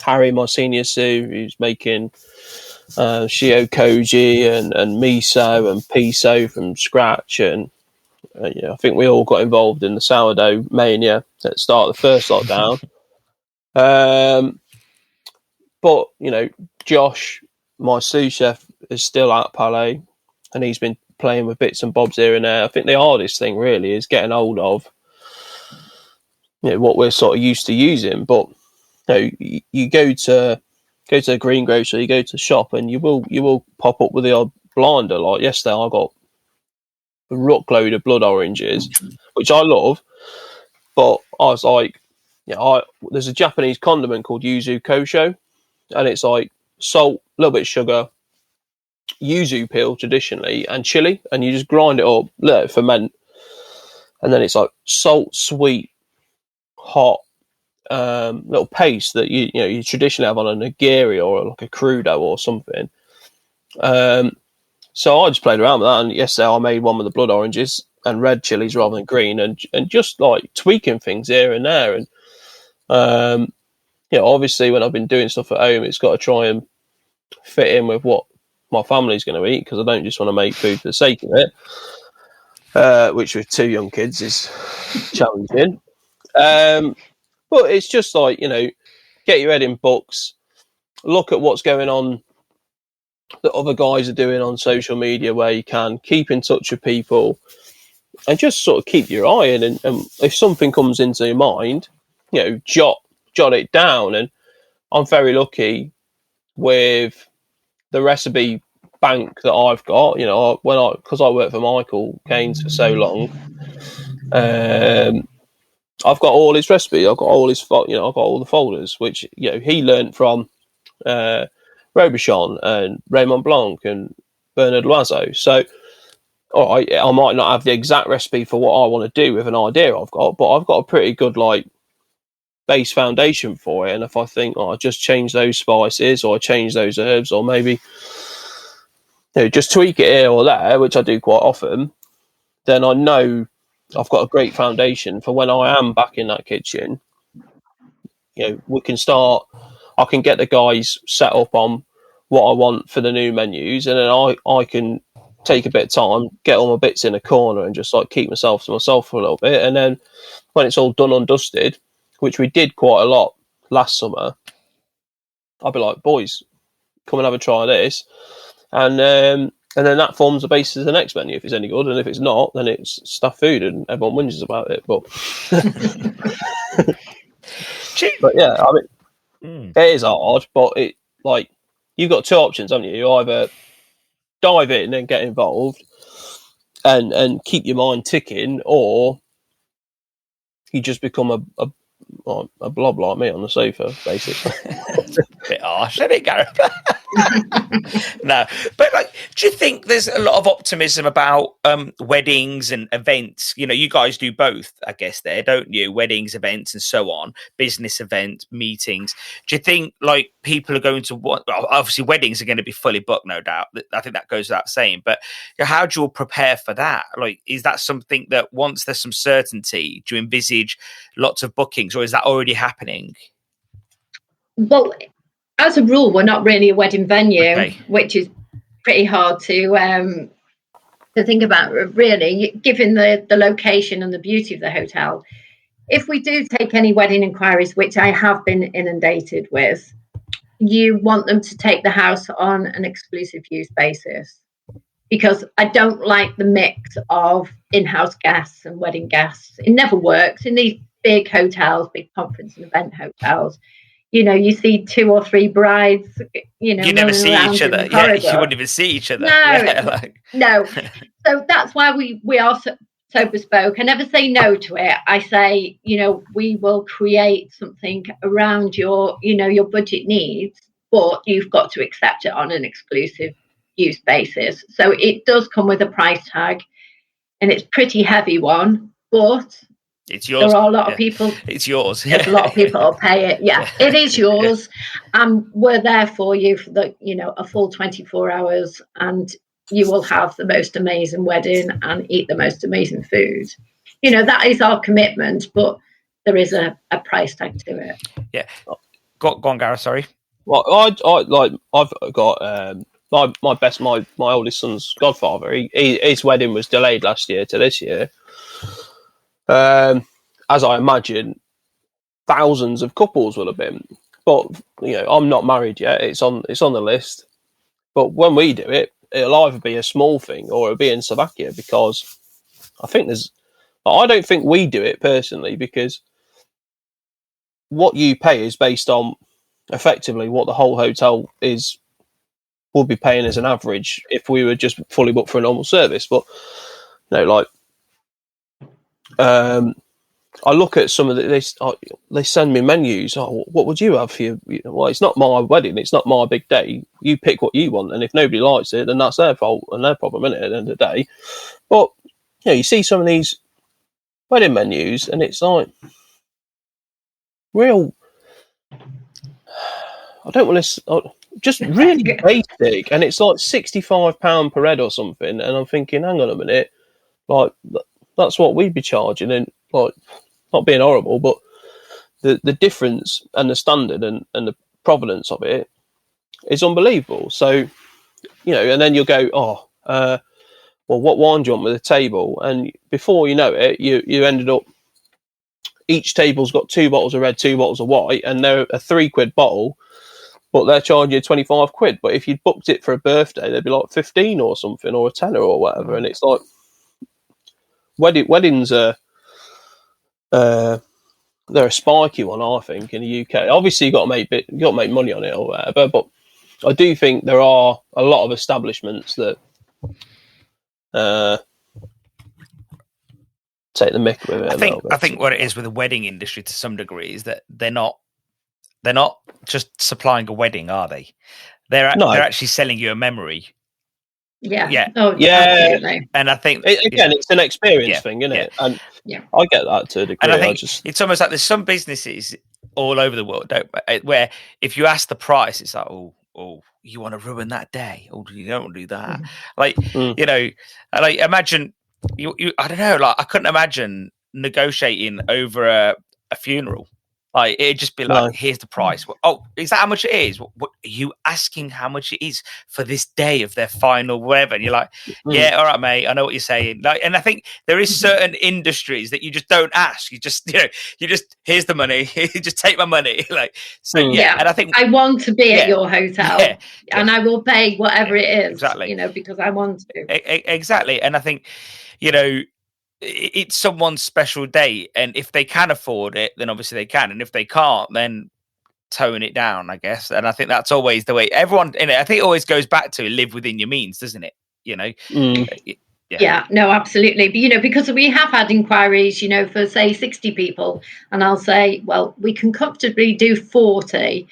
Harry, my senior Sue, who's making shio koji and miso and piso from scratch. And I think we all got involved in the sourdough mania at the start of the first lockdown. But, Josh, my sous chef, is still at Palais, and he's been playing with bits and bobs here and there. I think the hardest thing really is getting hold of what we're sort of used to using. But you go to a greengrocer, you go to the shop, and you will pop up with the odd blinder. Like yesterday, I got a ruckload of blood oranges, which I love. But I was like, there's a Japanese condiment called yuzu kosho, and it's like salt, a little bit of sugar, yuzu peel traditionally, and chili, and you just grind it up, let it ferment, and then it's like salt, sweet, hot little paste that you traditionally have on a nigiri or like a crudo or something. So I just played around with that, and yesterday I made one with the blood oranges and red chilies rather than green, and just like tweaking things here and there. And obviously when I've been doing stuff at home, it's got to try and fit in with what my family's going to eat, because I don't just want to make food for the sake of it, which with 2 young kids is challenging. But it's just like, get your head in books, look at what's going on that other guys are doing on social media where you can, keep in touch with people, and just sort of keep your eye in. And if something comes into your mind, jot it down. And I'm very lucky with the recipe bank that I've got. Because I worked for Michael Keynes for so long, I've got all his recipes. I've got all his, I've got all the folders, which he learnt from Robuchon and Raymond Blanc and Bernard Loiseau. So, all right, I might not have the exact recipe for what I want to do with an idea I've got, but I've got a pretty good base foundation for it. And if I think I just change those spices, or I change those herbs, or maybe just tweak it here or there, which I do quite often, then I know I've got a great foundation for when I am back in that kitchen. We can start. I can get the guys set up on what I want for the new menus, and then I can take a bit of time, get all my bits in a corner, and just keep myself to myself for a little bit. And then when it's all done and dusted, which we did quite a lot last summer, I'll be like, boys, come and have a try of this, and then that forms the basis of the next menu if it's any good, and if it's not, then it's stuffed food and everyone whinges about it. But but yeah, I mean, it is hard, but it you've got 2 options, haven't you? You either dive in and get involved and keep your mind ticking, or you just become a blob like me on the sofa, basically. Bit harsh, isn't it, Gareth? No, but like, do you think there's a lot of optimism about weddings and events? You know, you guys do both, I guess, there, don't you? Weddings, events, and so on, business events, meetings. Do you think like people are going to want? Well, obviously, weddings are going to be fully booked, no doubt. I think that goes without saying. But how do you all prepare for that? Like, is that something that once there's some certainty, do you envisage lots of bookings, or is that already happening? Well, as a rule, we're not really a wedding venue, which is pretty hard to think about, really, given the location and the beauty of the hotel. If we do take any wedding inquiries, which I have been inundated with, you want them to take the house on an exclusive use basis, because I don't like the mix of in-house guests and wedding guests. It never works in these big hotels, big conference and event hotels. You know, you see 2 or 3 brides, you know, you never see each other. Yeah, you wouldn't even see each other. No. So that's why we are so bespoke. I never say no to it. I say, you know, we will create something around your, you know, your budget needs, but you've got to accept it on an exclusive use basis. So it does come with a price tag, and it's pretty heavy one, but it's yours. There are a lot of people. It's yours. There's a lot of people will pay it. Yeah, it is yours. We're there for you for a full 24 hours, and you will have the most amazing wedding and eat the most amazing food. You know, that is our commitment, but there is a price tag to it. Yeah. Go on, Gareth. Sorry. Well, I've got my oldest son's godfather. His wedding was delayed last year to this year. As I imagine, thousands of couples will have been. But you know, I'm not married yet. It's on the list. But when we do it, it'll either be a small thing or it'll be in Slovakia, because I don't think we do it personally, because what you pay is based on effectively what the whole hotel would be paying as an average if we were just fully booked for a normal service. But you know, like, I look at some of they send me menus. Oh, what would you have for your? Well, it's not my wedding. It's not my big day. You pick what you want, and if nobody likes it, then that's their fault and their problem, isn't it? At the end of the day. But you know, you see some of these wedding menus, and it's like real. I don't want to. Just really basic, and it's like £65 per head or something. And I'm thinking, hang on a minute, like that's what we'd be charging, and like, not being horrible, but the difference and the standard and the provenance of it is unbelievable. So, you know, and then you'll go, well, what wine do you want with the table? And before you know it, you ended up, each table's got 2 bottles of red, 2 bottles of white, and they're a £3 bottle, but they're charging you £25. But if you'd booked it for a birthday, they'd be like 15 or something, or a tenner or whatever. And it's like, weddings are, they're a spiky one, I think, in the UK. Obviously, you got to make money on it or whatever, but I do think there are a lot of establishments that take the mick with it. I think what it is with the wedding industry to some degree is that they're not just supplying a wedding, are they? They're actually selling you a memory. Yeah. Oh, yeah. Absolutely. And I think it's an experience thing, isn't it? And I get that to a degree. And I think it's almost like there's some businesses all over the world where if you ask the price, it's like, oh, you want to ruin that day, or you don't do that. Mm-hmm. Like you know, like imagine you. I don't know. Like I couldn't imagine negotiating over a funeral. Like it'd just be like, here's the price. Oh, is that how much it is? What are you asking how much it is for this day of their final whatever? And you're like, yeah, all right, mate, I know what you're saying. Like, and I think there is certain industries that you just don't ask. You just here's the money. You just take my money. Like, so yeah. And I think I want to be at your hotel, and I will pay whatever it is. Exactly. You know, because I want to. Exactly, and I think it's someone's special day, and if they can afford it, then obviously they can, and if they can't, then tone it down, I guess. And I think that's always the way everyone in it. I think it always goes back to live within your means, doesn't it? You know. Yeah, no, absolutely. But because we have had inquiries, for say 60 people, and I'll say, well, we can comfortably do 40,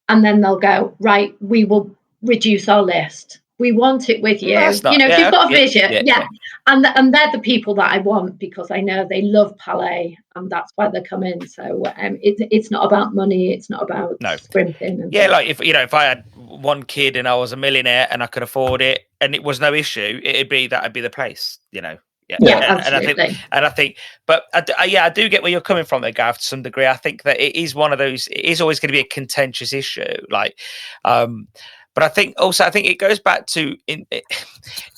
and then they'll go, right, we will reduce our list. We want it with you. That's not- You know, if yeah, you've got a yeah, vision, yeah, yeah. And they're the people that I want, because I know they love ballet, and that's why they come in. So it's not about money. It's not about scrimping. And yeah, like if I had one kid and I was a millionaire and I could afford it and it was no issue, it'd be the place, you know. Yeah, absolutely. And I think, but I do get where you're coming from there, Gareth, to some degree. I think that it is one of those. It is always going to be a contentious issue, like. But I think it goes back to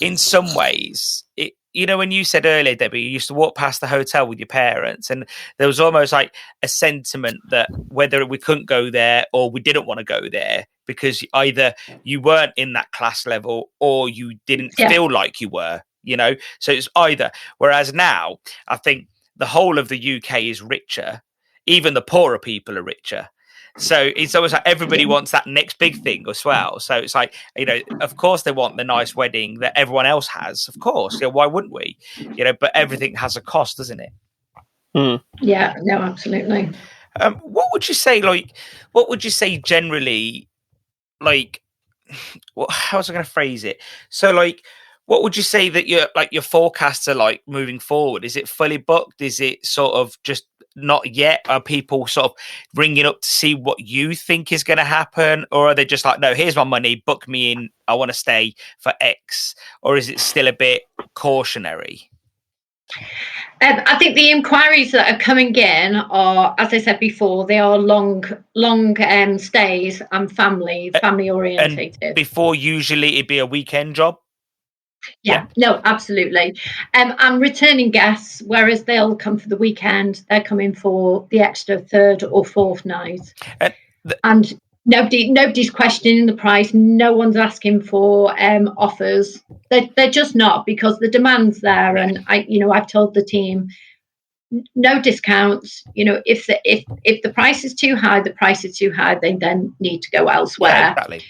in some ways, you know, when you said earlier, Debbie, you used to walk past the hotel with your parents, and there was almost like a sentiment that whether we couldn't go there or we didn't want to go there because either you weren't in that class level or you didn't feel like you were, you know. So it's either. Whereas now, I think the whole of the UK is richer. Even the poorer people are richer. So it's almost like everybody wants that next big thing as well. So it's like, you know, of course they want the nice wedding that everyone else has. Of course. You know, why wouldn't we? You know, but everything has a cost, doesn't it? Yeah, no, absolutely. What would you say generally, like, how was I going to phrase it? So like, what would you say that your forecasts are like moving forward? Is it fully booked? Is it sort of just not yet? Are people sort of ringing up to see what you think is going to happen? Or are they just like, no, here's my money, book me in, I want to stay for X? Or is it still a bit cautionary? I think the inquiries that are coming in are, as I said before, they are long stays and family orientated. And before, usually it'd be a weekend job. Yeah, no, absolutely. And returning guests, whereas they'll come for the weekend, they're coming for the extra third or fourth night. And nobody's questioning the price. No one's asking for offers. They're just not, because the demand's there. And I've told the team, no discounts. You know, if the price is too high, they then need to go elsewhere. Yeah, exactly.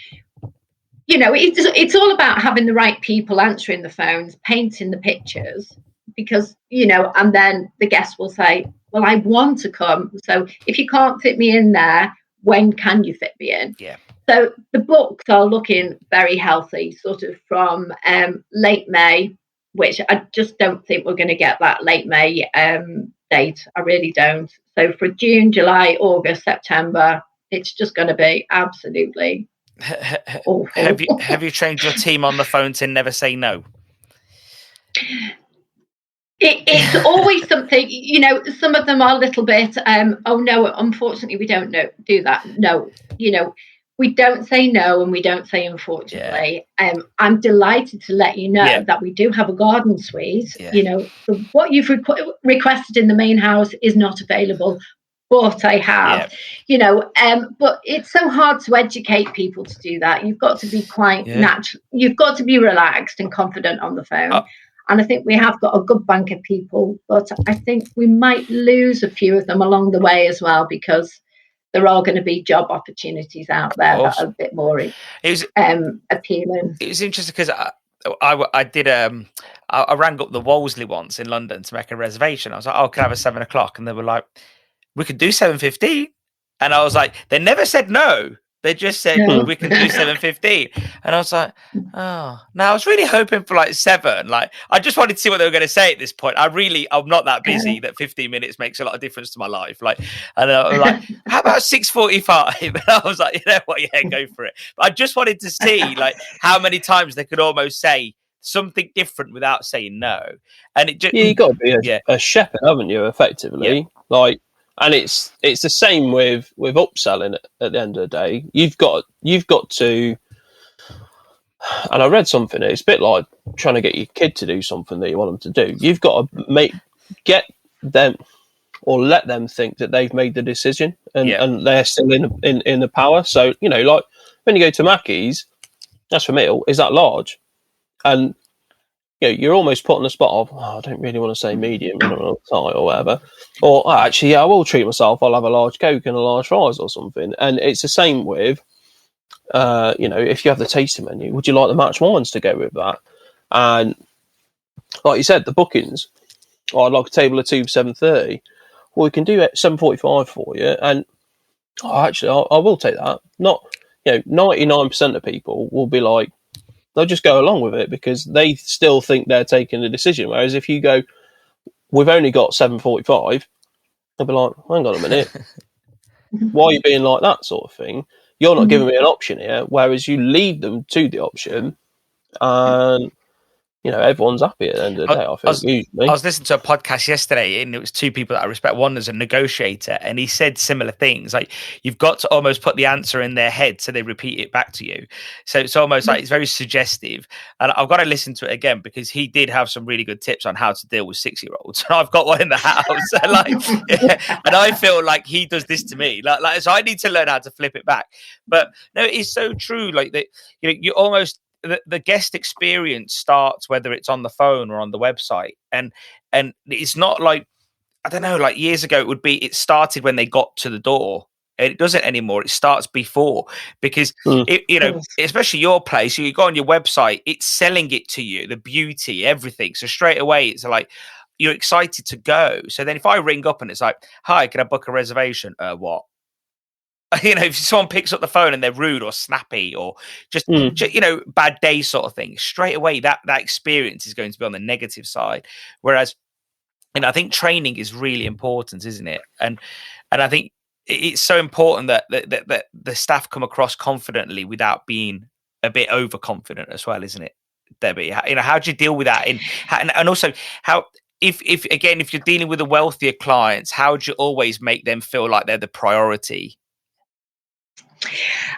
You know, it's all about having the right people answering the phones, painting the pictures, because, you know, and then the guests will say, well, I want to come. So if you can't fit me in there, when can you fit me in? Yeah. So the books are looking very healthy, sort of from late May, which I just don't think we're going to get that late May date. I really don't. So for June, July, August, September, it's just going to be absolutely awful. Have you trained your team on the phone to never say no? It's always something, you know. Some of them are a little bit oh no, unfortunately we don't do that. No, you know, we don't say no and we don't say unfortunately. I'm delighted to let you know that we do have a garden suite. You know, what you've requested in the main house is not available, but I have, you know, but it's so hard to educate people to do that. You've got to be quite natural. You've got to be relaxed and confident on the phone. And I think we have got a good bank of people, but I think we might lose a few of them along the way as well, because there are going to be job opportunities out there that are a bit more appealing. It was interesting because I did I rang up the Wolseley once in London to make a reservation. I was like, oh, can I have a 7:00? And they were like, we could do 7:15. And I was like, they never said no. They just said, we can do 7:15. And I was like, oh. Now I was really hoping for like 7. Like, I just wanted to see what they were going to say at this point. I'm not that busy that 15 minutes makes a lot of difference to my life. Like, and I was like, how about 6:45? And I was like, you know what? Yeah, go for it. But I just wanted to see like how many times they could almost say something different without saying no. And it just, you got to be a shepherd, haven't you, effectively? Like, and it's the same with upselling at the end of the day. You've got to, and I read something, it's a bit like trying to get your kid to do something that you want them to do. You've got to get them, or let them think that they've made the decision and they're still in the power. So, you know, like when you go to Mackey's, that's for meal, is that large? And you know, you're almost put on the spot of, I don't really want to say medium or whatever. Or actually, I will treat myself. I'll have a large Coke and a large fries or something. And it's the same with, you know, if you have the tasting menu, would you like the match wines to go with that? And like you said, the bookings, I'd like a table of 2 for 7:30. Well, we can do it 7:45 for you. And actually, I will take that. Not, 99% of people will be like, they'll just go along with it because they still think they're taking the decision. Whereas if you go, we've only got 7:45, they'll be like, hang on a minute, why are you being like that, sort of thing? You're not giving me an option here. Whereas you lead them to the option, and everyone's happy at the end of the day, I think. Usually. I was listening to a podcast yesterday, and it was two people that I respect. One is a negotiator, and he said similar things. Like, you've got to almost put the answer in their head so they repeat it back to you. So it's almost like it's very suggestive. And I've got to listen to it again because he did have some really good tips on how to deal with 6-year-olds. And I've got one in the house, and I feel like he does this to me. Like, so I need to learn how to flip it back. But no, it's so true. Like that, you almost. The guest experience starts whether it's on the phone or on the website, and it's not like, I don't know, like years ago it started when they got to the door, and it doesn't anymore. It starts before, because especially your place, you go on your website, it's selling it to you, the beauty, everything. So straight away it's like you're excited to go. So then if I ring up and it's like, hi, can I book a reservation? What? If someone picks up the phone and they're rude or snappy or just bad day sort of thing, straight away that experience is going to be on the negative side. Whereas, I think training is really important, isn't it? And I think it's so important that the staff come across confidently without being a bit overconfident as well, isn't it, Debbie? How do you deal with that? And also how. If you're dealing with the wealthier clients, how do you always make them feel like they're the priority?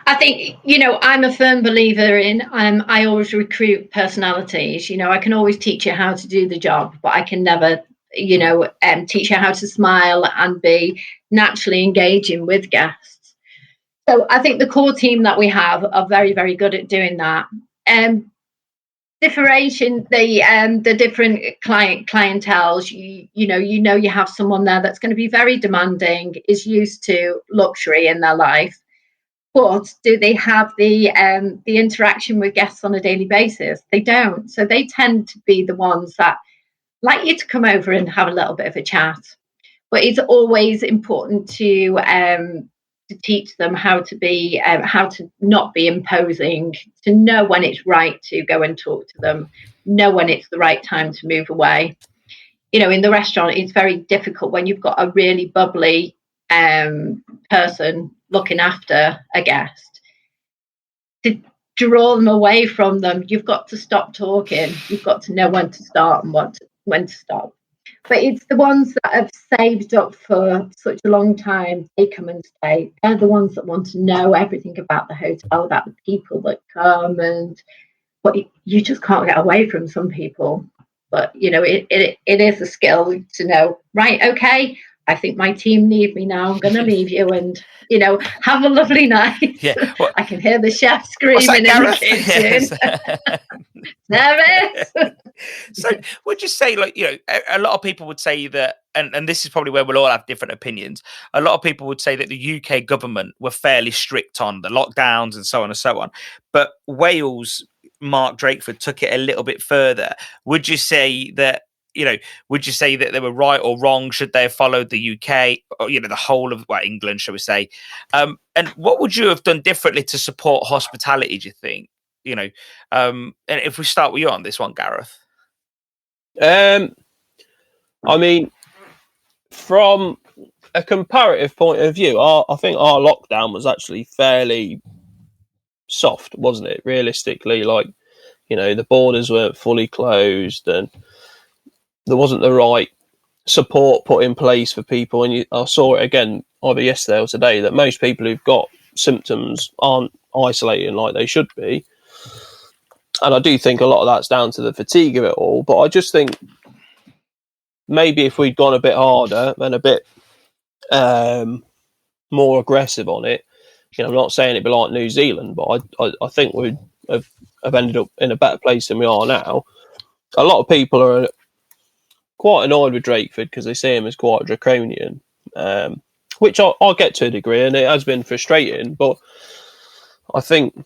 I think, I'm a firm believer in, I always recruit personalities. I can always teach you how to do the job, but I can never, teach you how to smile and be naturally engaging with guests. So I think the core team that we have are very, very good at doing that. Differentiating the different clienteles, you have someone there that's going to be very demanding, is used to luxury in their life. But do they have the interaction with guests on a daily basis? They don't. So they tend to be the ones that like you to come over and have a little bit of a chat. But it's always important to teach them how to not be imposing, to know when it's right to go and talk to them, know when it's the right time to move away. In the restaurant, it's very difficult when you've got a really bubbly person looking after a guest to draw them away from them. You've got to stop talking. You've got to know when to start and when to stop. But it's the ones that have saved up for such a long time, they come and stay. They're the ones that want to know everything about the hotel, about the people that come, but you just can't get away from some people. But it is a skill to know, right, okay, I think my team need me now. I'm going to leave you and, have a lovely night. Yeah, well, I can hear the chef screaming in the kitchen. Yes. Nervous. So would you say, a lot of people would say that, and this is probably where we'll all have different opinions, a lot of people would say that the UK government were fairly strict on the lockdowns and so on and so on. But Wales, Mark Drakeford, took it a little bit further. Would you say that they were right or wrong? Should they have followed the UK or, the whole of England, shall we say? And what would you have done differently to support hospitality, do you think? And if we start with you on this one, Gareth. From a comparative point of view, I think our lockdown was actually fairly soft, wasn't it? Realistically, the borders weren't fully closed and there wasn't the right support put in place for people. And I saw it again either yesterday or today that most people who've got symptoms aren't isolating like they should be. And I do think a lot of that's down to the fatigue of it all. But I just think maybe if we'd gone a bit harder and a bit more aggressive on it, I'm not saying it'd be like New Zealand, but I think we'd have ended up in a better place than we are now. A lot of people are quite annoyed with Drakeford because they see him as quite draconian, which I get to a degree, and it has been frustrating. But I think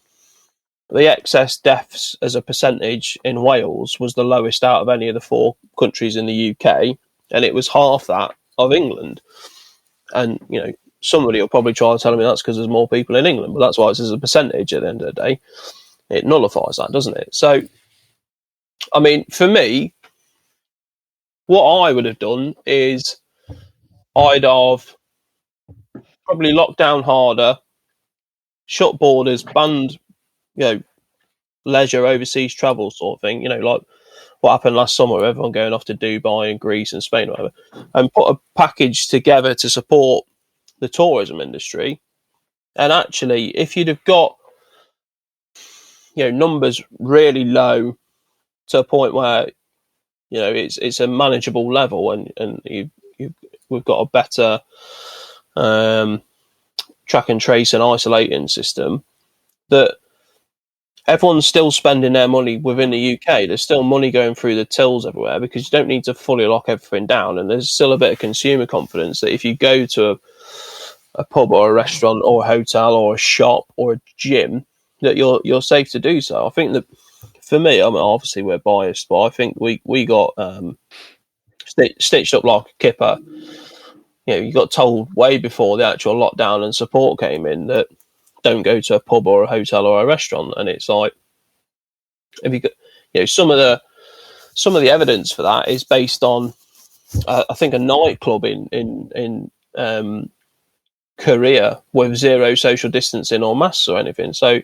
the excess deaths as a percentage in Wales was the lowest out of any of the 4 countries in the UK, and it was half that of England. And, somebody will probably try to tell me that's because there's more people in England, but that's why it's as a percentage at the end of the day. It nullifies that, doesn't it? So, I mean, for me, what I would have done is I'd have probably locked down harder, shut borders, banned, leisure, overseas travel sort of thing, like what happened last summer, everyone going off to Dubai and Greece and Spain or whatever, and put a package together to support the tourism industry. And actually, if you'd have got, numbers really low to a point where, it's a manageable level, and we've got a better track and trace and isolating system, that everyone's still spending their money within the UK. There's still money going through the tills everywhere, because you don't need to fully lock everything down. And there's still a bit of consumer confidence that if you go to a pub or a restaurant or a hotel or a shop or a gym, that you're safe to do so. I think that for me, I mean, obviously we're biased, but I think we got stitched up like a kipper. You got told way before the actual lockdown and support came in that don't go to a pub or a hotel or a restaurant. And it's like, if you got, some of the evidence for that is based on, I think, a nightclub in Korea with zero social distancing or masks or anything. So,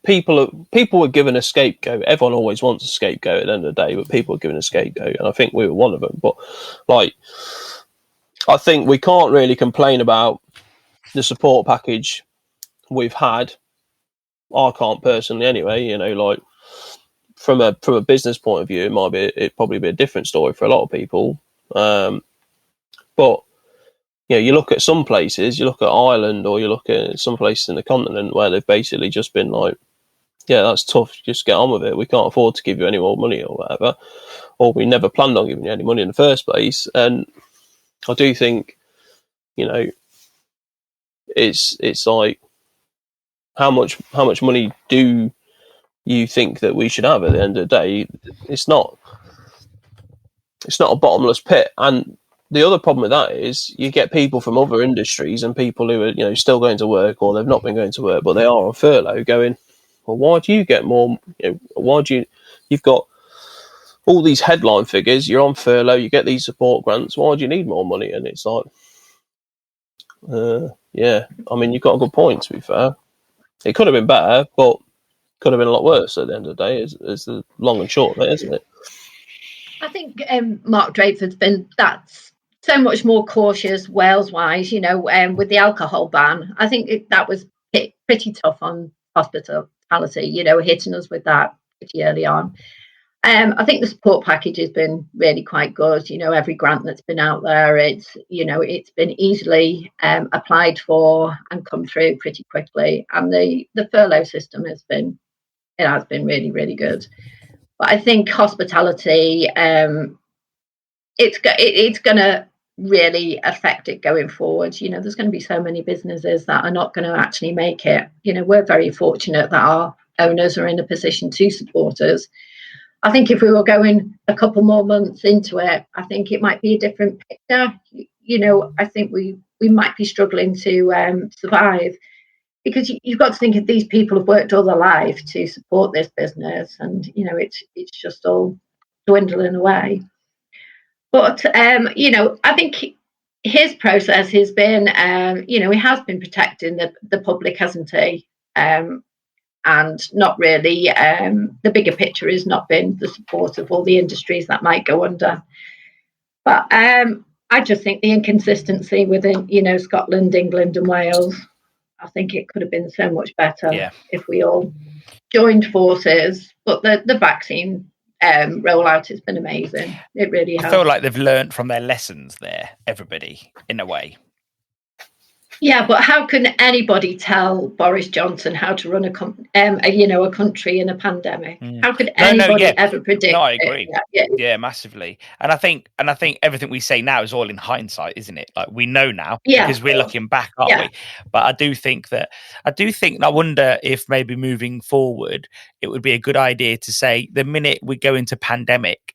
people were given a scapegoat. Everyone always wants a scapegoat at the end of the day, but people were given a scapegoat, and I think we were one of them. But I think we can't really complain about the support package we've had. I can't personally, anyway. From a business point of view, it'd probably be a different story for a lot of people. But you look at some places, you look at Ireland, or you look at some places in the continent where they've basically just been like, yeah, that's tough, just get on with it. We can't afford to give you any more money or whatever, or we never planned on giving you any money in the first place. And I do think, it's like, how much money do you think that we should have at the end of the day? It's not a bottomless pit. And the other problem with that is you get people from other industries and people who are, still going to work, or they've not been going to work, but they are on furlough, going, well, why do you get more? You've got all these headline figures, you're on furlough, you get these support grants, why do you need more money? And it's like, yeah, I mean, you've got a good point, to be fair. It could have been better, but could have been a lot worse at the end of the day, is the long and short of it, isn't it? I think Mark Drakeford's been that's so much more cautious Wales-wise, with the alcohol ban. I think that was pretty tough on hospitality, hitting us with that pretty early on. I think the support package has been really quite good. Every grant that's been out there, it's been easily applied for and come through pretty quickly. And the furlough system has been really, really good. But I think hospitality, it's going to really affect it going forward. There's going to be so many businesses that are not going to actually make it. We're very fortunate that our owners are in a position to support us. I think if we were going a couple more months into it, I think it might be a different picture. I think we might be struggling to survive, because you've got to think of these people have worked all their life to support this business, and it's just all dwindling away. But I think his process has been, he has been protecting the public, hasn't he? And not really, the bigger picture has not been the support of all the industries that might go under. But I just think the inconsistency within, Scotland, England and Wales, I think it could have been so much better if we all joined forces. But the vaccine rollout has been amazing. It really has. I feel like they've learned from their lessons there, everybody, in a way. Yeah, but how can anybody tell Boris Johnson how to run a country in a pandemic? How could anybody ever predict? No, I agree. Yeah, massively. And I think everything we say now is all in hindsight, isn't it? Like, we know now because we're looking back, aren't we? But I wonder if maybe moving forward, it would be a good idea to say the minute we go into pandemic,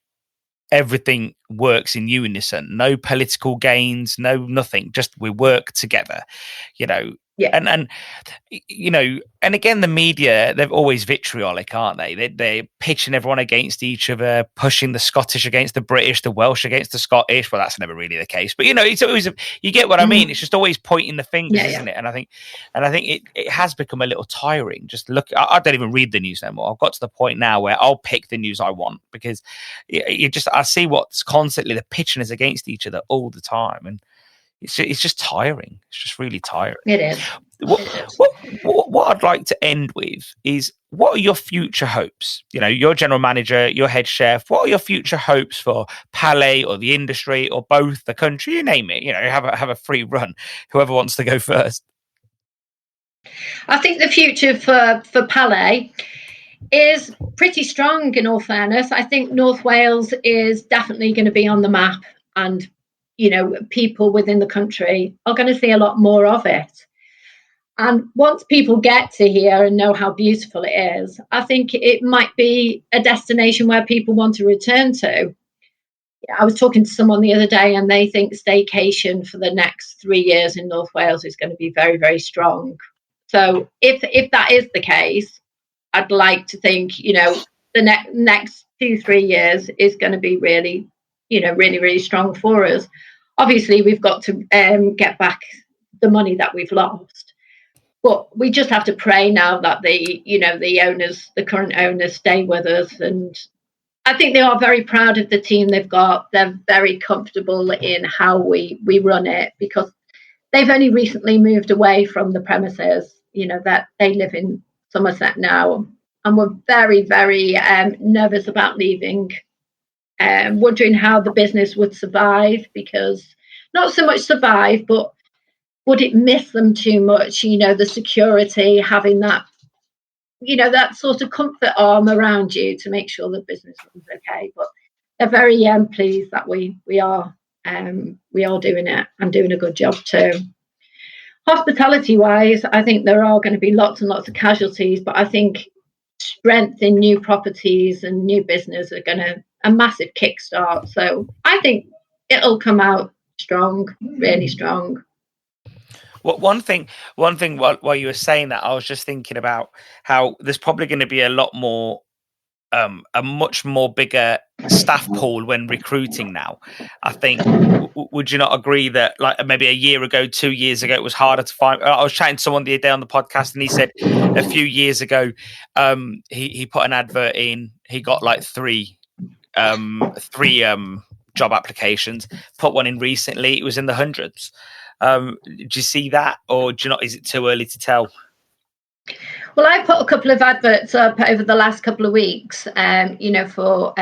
everything works in unison, no political gains, no nothing, just we work together, you know. Yeah. And you know, and again, the media, they're always vitriolic, aren't they? They're pitching everyone against each other, pushing the Scottish against the British, the Welsh against the Scottish. Well, that's never really the case, but you know, it's always you get what I mean. It's just always pointing the fingers, isn't it? And I think it has become a little tiring. Just look, I don't even read the news no more. I've got to the point now where I'll pick the news I want, because I see what's constantly the pitching is against each other all the time, and it's just tiring. It's just really tiring. It is. What I'd like to end with is, what are your future hopes? You know, your general manager, your head chef. What are your future hopes for Palais or the industry or both, the country? You name it. You know, have a free run. Whoever wants to go first. I think the future for Palais is pretty strong. In all fairness, I think North Wales is definitely going to be on the map, and you know, people within the country are going to see a lot more of it. And once people get to here and know how beautiful it is, I think it might be a destination where people want to return to. I was talking to someone the other day, and they think staycation for the next 3 years in North Wales is going to be very, very strong. So if that is the case, I'd like to think, you know, the next 2-3 years is going to be really, you know, really, really strong for us. Obviously, we've got to get back the money that we've lost, but we just have to pray now that the current owners stay with us. And I think they are very proud of the team they've got. They're very comfortable in how we run it, because they've only recently moved away from the premises, you know, that they live in Somerset now, and we're very, very nervous about leaving. Wondering how the business would survive, because not so much survive, but would it miss them too much? You know, the security, having that, you know, that sort of comfort arm around you to make sure the business runs okay. But they're very pleased that we are doing it and doing a good job too. Hospitality wise, I think there are going to be lots and lots of casualties, but I think strength in new properties and new business are going to a massive kickstart. So I think it'll come out strong, really strong. Well, one thing while you were saying that, I was just thinking about how there's probably going to be a lot more, a much more bigger staff pool when recruiting now. I think, would you not agree that, like, maybe a year ago, 2 years ago, it was harder to find? I was chatting to someone the other day on the podcast, and he said a few years ago, he put an advert in, he got like three job applications. Put one in recently, it was in the hundreds. Do you see that, or do you not? Is it too early to tell? Well, I put a couple of adverts up over the last couple of weeks, you know, for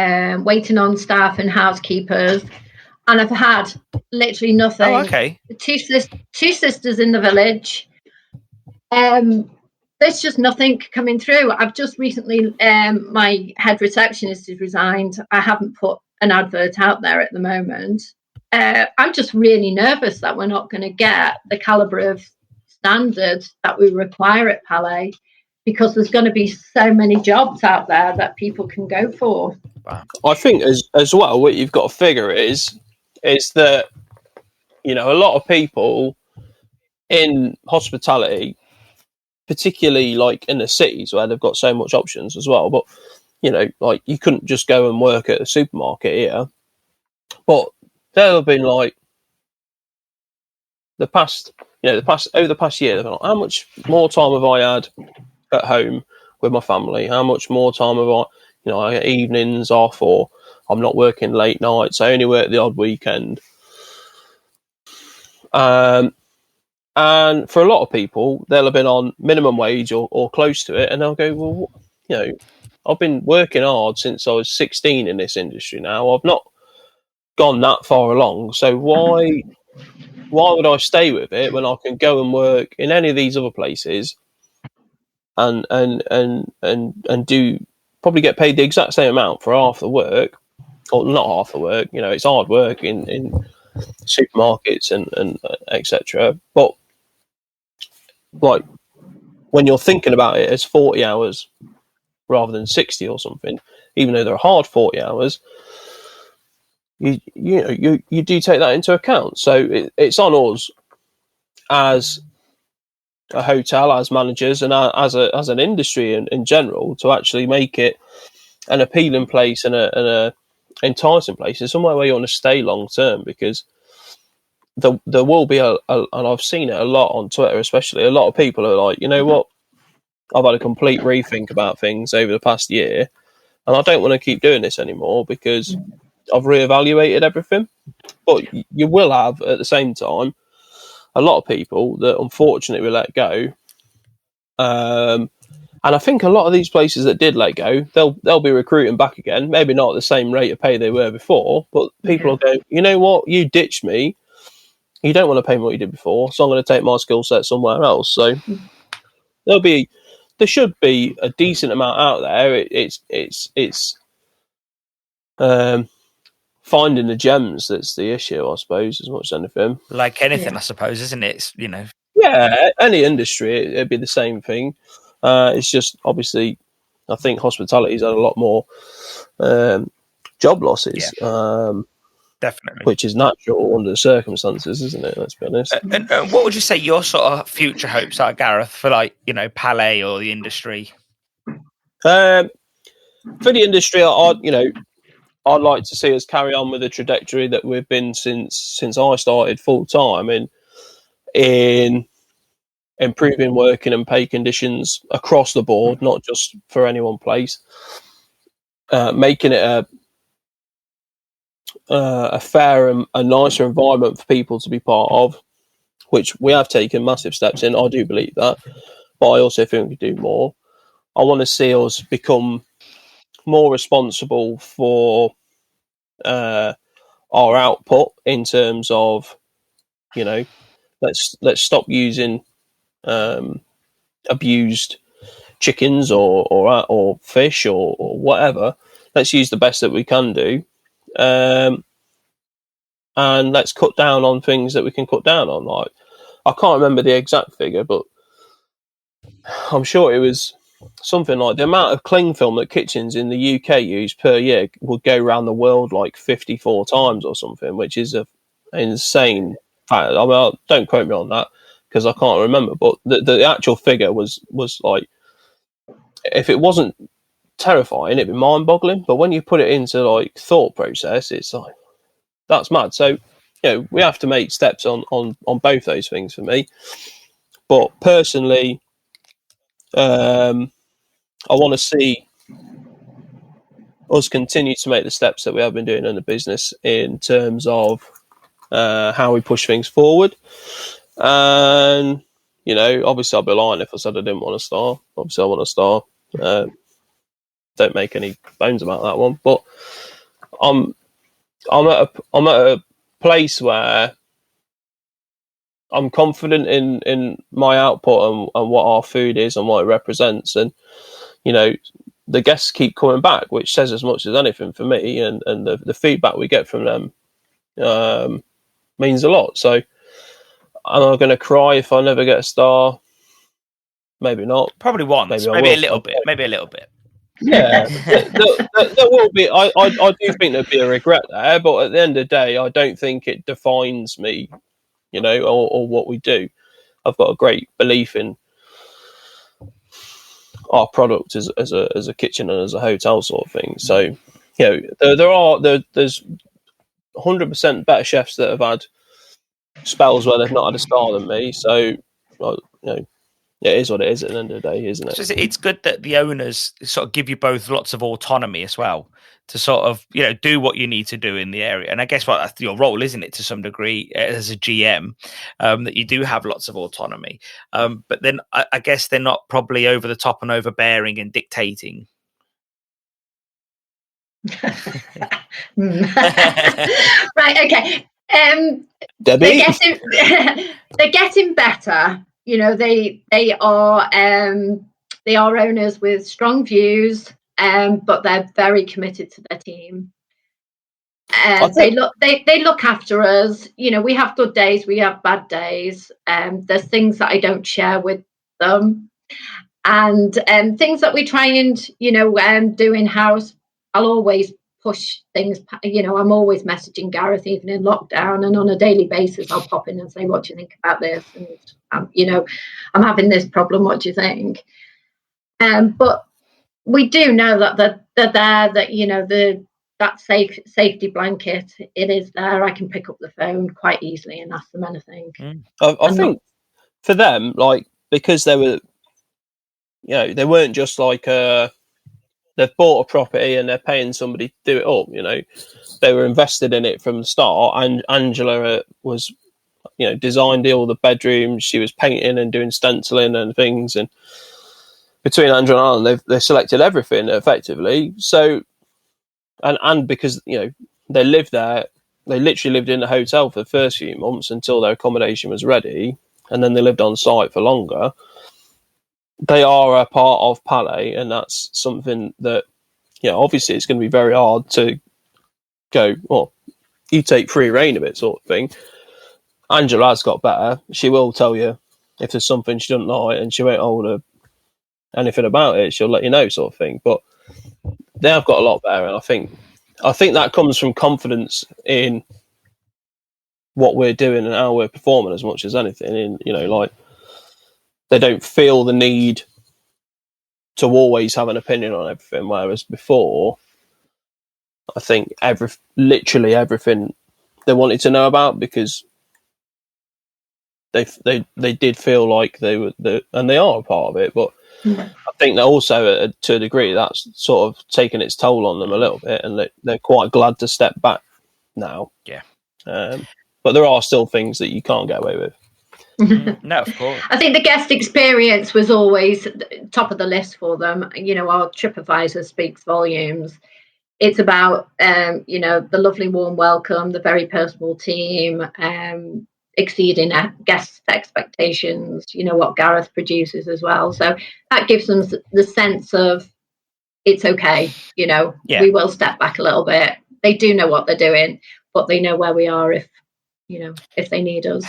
waiting on staff and housekeepers, and I've had literally nothing. Oh, okay. Two sisters in the village. There's just nothing coming through. I've just recently, my head receptionist has resigned. I haven't put an advert out there at the moment. I'm just really nervous that we're not going to get the calibre of standard that we require at Palais, because there's going to be so many jobs out there that people can go for. I think as well, what you've got to figure is that, you know, a lot of people in hospitality, particularly like in the cities where they've got so much options as well, but, you know, like you couldn't just go and work at a supermarket here, but there have been like over the past year, like, how much more time have I had at home with my family? How much more time have I, you know, I get evenings off, or I'm not working late nights. I only work the odd weekend. And for a lot of people, they'll have been on minimum wage or close to it, and they'll go, well, you know, I've been working hard since I was 16 in this industry now. I've not gone that far along, so why would I stay with it when I can go and work in any of these other places and do probably get paid the exact same amount for half the work, or not half the work, you know, it's hard work in supermarkets and etc. But like when you're thinking about it as 40 hours rather than 60 or something, even though they're hard 40 hours, you do take that into account. So it's on us as a hotel, as managers, and as an industry in general, to actually make it an appealing place and a enticing place, and somewhere where you want to stay long term. Because there will be and I've seen it a lot on Twitter, especially, a lot of people are like, you know what, I've had a complete rethink about things over the past year, and I don't want to keep doing this anymore because I've reevaluated everything. But you will have, at the same time, a lot of people that unfortunately will let go. And I think a lot of these places that did let go, they'll be recruiting back again. Maybe not at the same rate of pay they were before, but people will go, you know what, you ditched me. You don't want to pay me what you did before, so I'm going to take my skill set somewhere else. So there should be a decent amount out there. It's finding the gems that's the issue, I suppose, as much as anything. Like anything, I suppose, isn't it? It's, Yeah, any industry, it'd be the same thing. It's just, obviously, I think hospitality's had a lot more job losses. Definitely. Which is natural under the circumstances, isn't it? Let's be honest. And what would you say your sort of future hopes are, Gareth, for Palais or the industry? For the industry, I'd like to see us carry on with the trajectory that we've been since I started full time in improving working and pay conditions across the board, not just for any one place. Making it a fair and a nicer environment for people to be part of, which we have taken massive steps in. I do believe that, but I also think we can do more. I want to see us become more responsible for our output in terms of, let's stop using abused chickens or fish or whatever. Let's use the best that we can do. And let's cut down on things that we can cut down on. Like, I can't remember the exact figure, but I'm sure it was something like the amount of cling film that kitchens in the UK use per year would go around the world like 54 times or something, which is an insane fact. I mean, don't quote me on that because I can't remember, but the actual figure was like, if it wasn't terrifying, it'd be mind-boggling. But when you put it into like thought process, it's like, that's mad. So, we have to make steps on both those things for me. But personally, I want to see us continue to make the steps that we have been doing in the business in terms of how we push things forward. And, obviously I'd be lying if I said I didn't want to star. Obviously I want to star. Don't make any bones about that one. But I'm at a place where I'm confident in my output and what our food is and what it represents, and the guests keep coming back, which says as much as anything for me. And the feedback we get from them means a lot. So, am I going to cry if I never get a star? Maybe not. Probably once. Maybe a little bit. Maybe a little bit. Yeah, there will be. I do think there'll be a regret there, but at the end of the day, I don't think it defines me, or what we do. I've got a great belief in our product as a kitchen and as a hotel sort of thing. So, there's 100% better chefs that have had spells where they've not had a star than me. So, it is what it is at the end of the day, isn't it? So it's good that the owners sort of give you both lots of autonomy as well to sort of, do what you need to do in the area. And I guess that's your role, isn't it, to some degree as a GM, that you do have lots of autonomy. But then I guess they're not probably over the top and overbearing and dictating. Right, okay. Debbie? They're getting better. They are owners with strong views, but they're very committed to their team. They look after us. We have good days, we have bad days. There's things that I don't share with them, and things that we try and do in house, I'll always push things. I'm always messaging Gareth, even in lockdown, and on a daily basis, I'll pop in and say, "What do you think about this?" And I'm having this problem. What do you think? But we do know that they're there. That that safety blanket, it is there. I can pick up the phone quite easily and ask them anything. I think for them, like, because they were, they weren't just like they've bought a property and they're paying somebody to do it up. They were invested in it from the start. And Angela was, designed all the bedrooms. She was painting and doing stenciling and things. And between Angela and Alan, they selected everything effectively. So, and because they lived there, they literally lived in the hotel for the first few months until their accommodation was ready, and then they lived on site for longer. They are a part of Palais, and that's something that, obviously it's going to be very hard to go, well, you take free reign of it, sort of thing. Angela has got better. She will tell you if there's something she doesn't like, and she won't hold her anything about it. She'll let you know, sort of thing. But they have got a lot better, and I think that comes from confidence in what we're doing and how we're performing as much as anything. And like, they don't feel the need to always have an opinion on everything, whereas before, I think literally everything they wanted to know about, because they did feel like they were and they are a part of it. But I think that also, to a degree, that's sort of taken its toll on them a little bit, and they're quite glad to step back now. Yeah. But there are still things that you can't get away with. No, of course. I think the guest experience was always top of the list for them. Our TripAdvisor speaks volumes. It's about, the lovely warm welcome, the very personal team, exceeding guest expectations, what Gareth produces as well. So that gives them the sense of it's okay, we will step back a little bit. They do know what they're doing, but they know where we are if they need us.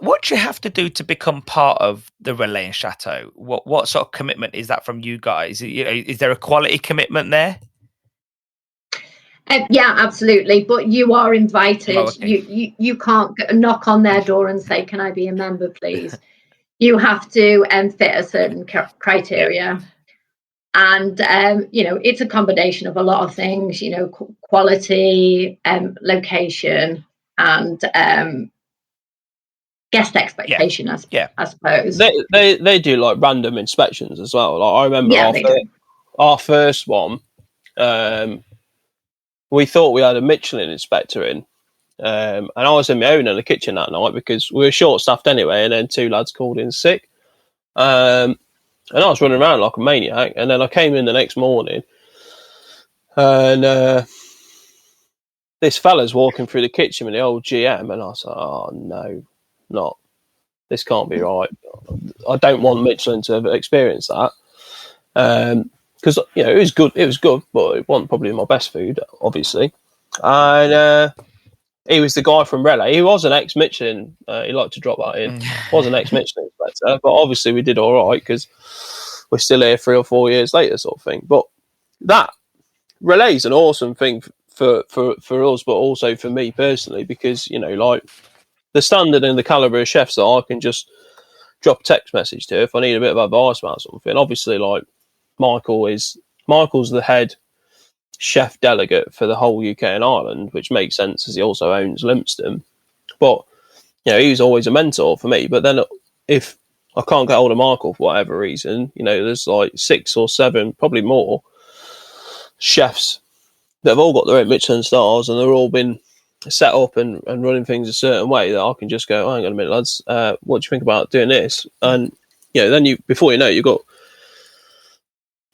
What do you have to do to become part of the Relais and Chateau? What sort of commitment is that from you guys? Is there a quality commitment there? Yeah, absolutely. But you are invited. Oh, okay. You can't knock on their door and say, "Can I be a member, please?" You have to fit a certain criteria. And, it's a combination of a lot of things, quality, location, and guest expectation, I suppose. They do like random inspections as well. Like, I remember our first one, we thought we had a Michelin inspector in, and I was in my own in the kitchen that night because we were short-staffed anyway, and then two lads called in sick. And I was running around like a maniac, and then I came in the next morning, and this fella's walking through the kitchen with the old GM, and I was like, "Oh no, this can't be right. I don't want Michelin to have experienced that." Because it was good, but it wasn't probably my best food, obviously. And he was the guy from Relais. He was an ex-Michelin. He liked to drop that in. Was an ex-Michelin inspector, but obviously we did all right because we're still here 3 or 4 years later, sort of thing. But that Relais is an awesome thing for us, but also for me personally, because like the standard and the caliber of chefs that I can just drop a text message to if I need a bit of advice about something. Obviously, like Michael's the head chef delegate for the whole UK and Ireland, which makes sense as he also owns Limpston. But he was always a mentor for me. But then if I can't get hold of Michael for whatever reason, there's like 6 or 7, probably more chefs that have all got their own Michelin stars, and they're all been set up and running things a certain way that I can just go, hang on a minute, lads, what do you think about doing this? And then before you know it, you've got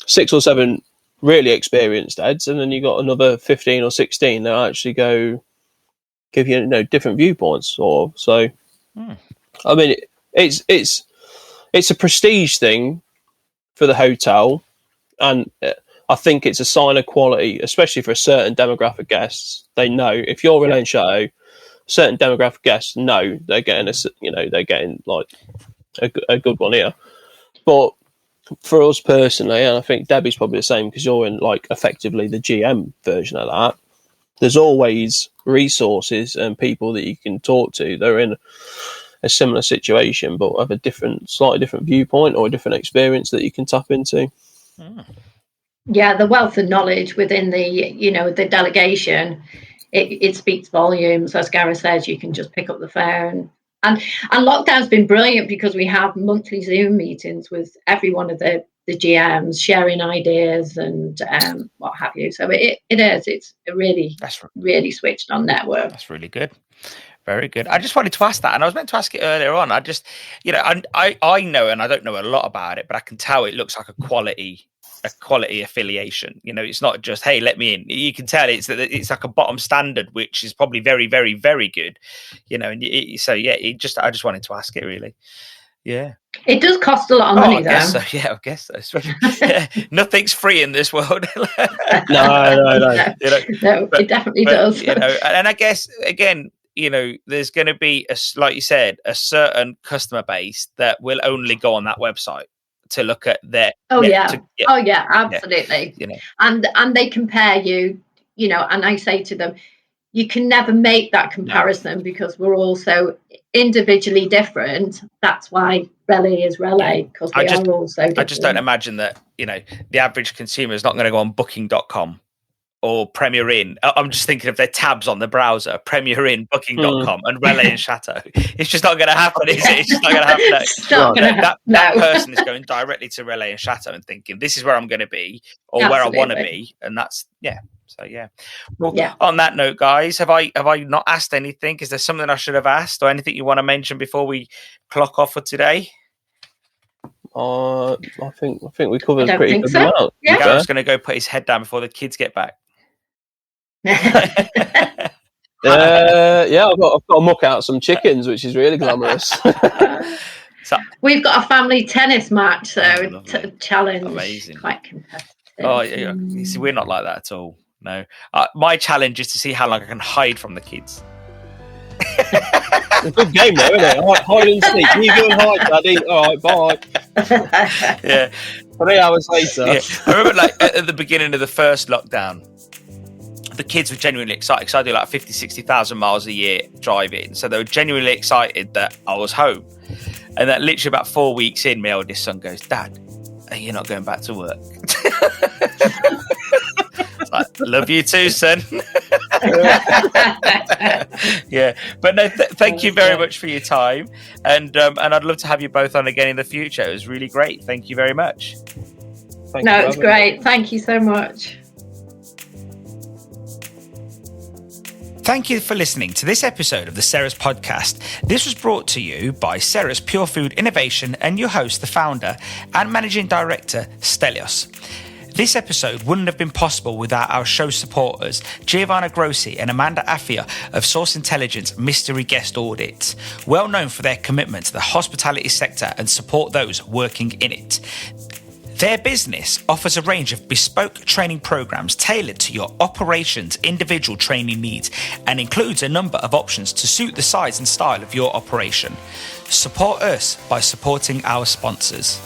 6 or 7 really experienced heads, and then you got another 15 or 16 that actually go give you different viewpoints. So I mean, it's a prestige thing for the hotel, and I think it's a sign of quality, especially for a certain demographic guests. They know if you're Relais and Chateau, certain demographic guests know they're getting they're getting like a good one here. But for us personally, and I think Debbie's probably the same because you're in like effectively the GM version of that. There's always resources and people that you can talk to. They're in a similar situation, but have a slightly different viewpoint or a different experience that you can tap into. Yeah, the wealth of knowledge within the delegation, it speaks volumes. As Gareth says, you can just pick up the phone. And lockdown's been brilliant because we have monthly Zoom meetings with every one of the GMs, sharing ideas and what have you. So it's a really switched on network. That's really good. Very good. I just wanted to ask that, and I was meant to ask it earlier on. I just, I know, and I don't know a lot about it, but I can tell it looks like a quality affiliation. It's not just, hey, let me in. You can tell it's like a bottom standard, which is probably very, very, very good. And I just wanted to ask it really. Yeah. It does cost a lot of money, though. I guess so. Nothing's free in this world. No. It definitely does. And I guess again, there's going to be, like you said, a certain customer base that will only go on that website to look at their. Absolutely. And they compare you, and I say to them, you can never make that comparison because we're all so individually different. That's why Relay is Relay, because we are all so different. I just don't imagine that, the average consumer is not going to go on booking.com or Premier Inn. I'm just thinking of their tabs on the browser, Premier Inn, booking.com and Relay and Chateau. It's just not going to happen, is it? It's just not going to happen. That person is going directly to Relay and Chateau and thinking, this is where I'm going to be or where I want to be. And that's, So Well, on that note, guys, have I not asked anything? Is there something I should have asked or anything you want to mention before we clock off for today? I think we covered a pretty good amount. Yeah. Gareth's going to go put his head down before the kids get back. I've got to muck out some chickens, which is really glamorous. We've got a family tennis match, so challenge. Amazing. Quite competitive. Oh, yeah. You see, we're not like that at all. No. My challenge is to see how long I can hide from the kids. It's a good game, though, isn't it? Hide and seek. You go and hide, Daddy. All right, bye. Yeah. 3 hours later. Yeah. I remember, at the beginning of the first lockdown, the kids were genuinely excited because I do 50, 60,000 miles a year driving. So they were genuinely excited that I was home. And that literally about 4 weeks in, my oldest son goes, Dad, are you not going back to work? Love you too, son. Yeah, but no, thank you very much for your time, and I'd love to have you both on again in the future. It was really great. Thank you very much. It's great. Thank you so much. Thank you for listening to this episode of the Ceres podcast. This was brought to you by Ceres Pure Food Innovation and your host, the founder and managing director, Stelios. This episode wouldn't have been possible without our show supporters, Giovanna Grossi and Amanda Affia of Source Intelligence Mystery Guest Audit, well known for their commitment to the hospitality sector and support those working in it. Their business offers a range of bespoke training programs tailored to your operations' individual training needs and includes a number of options to suit the size and style of your operation. Support us by supporting our sponsors.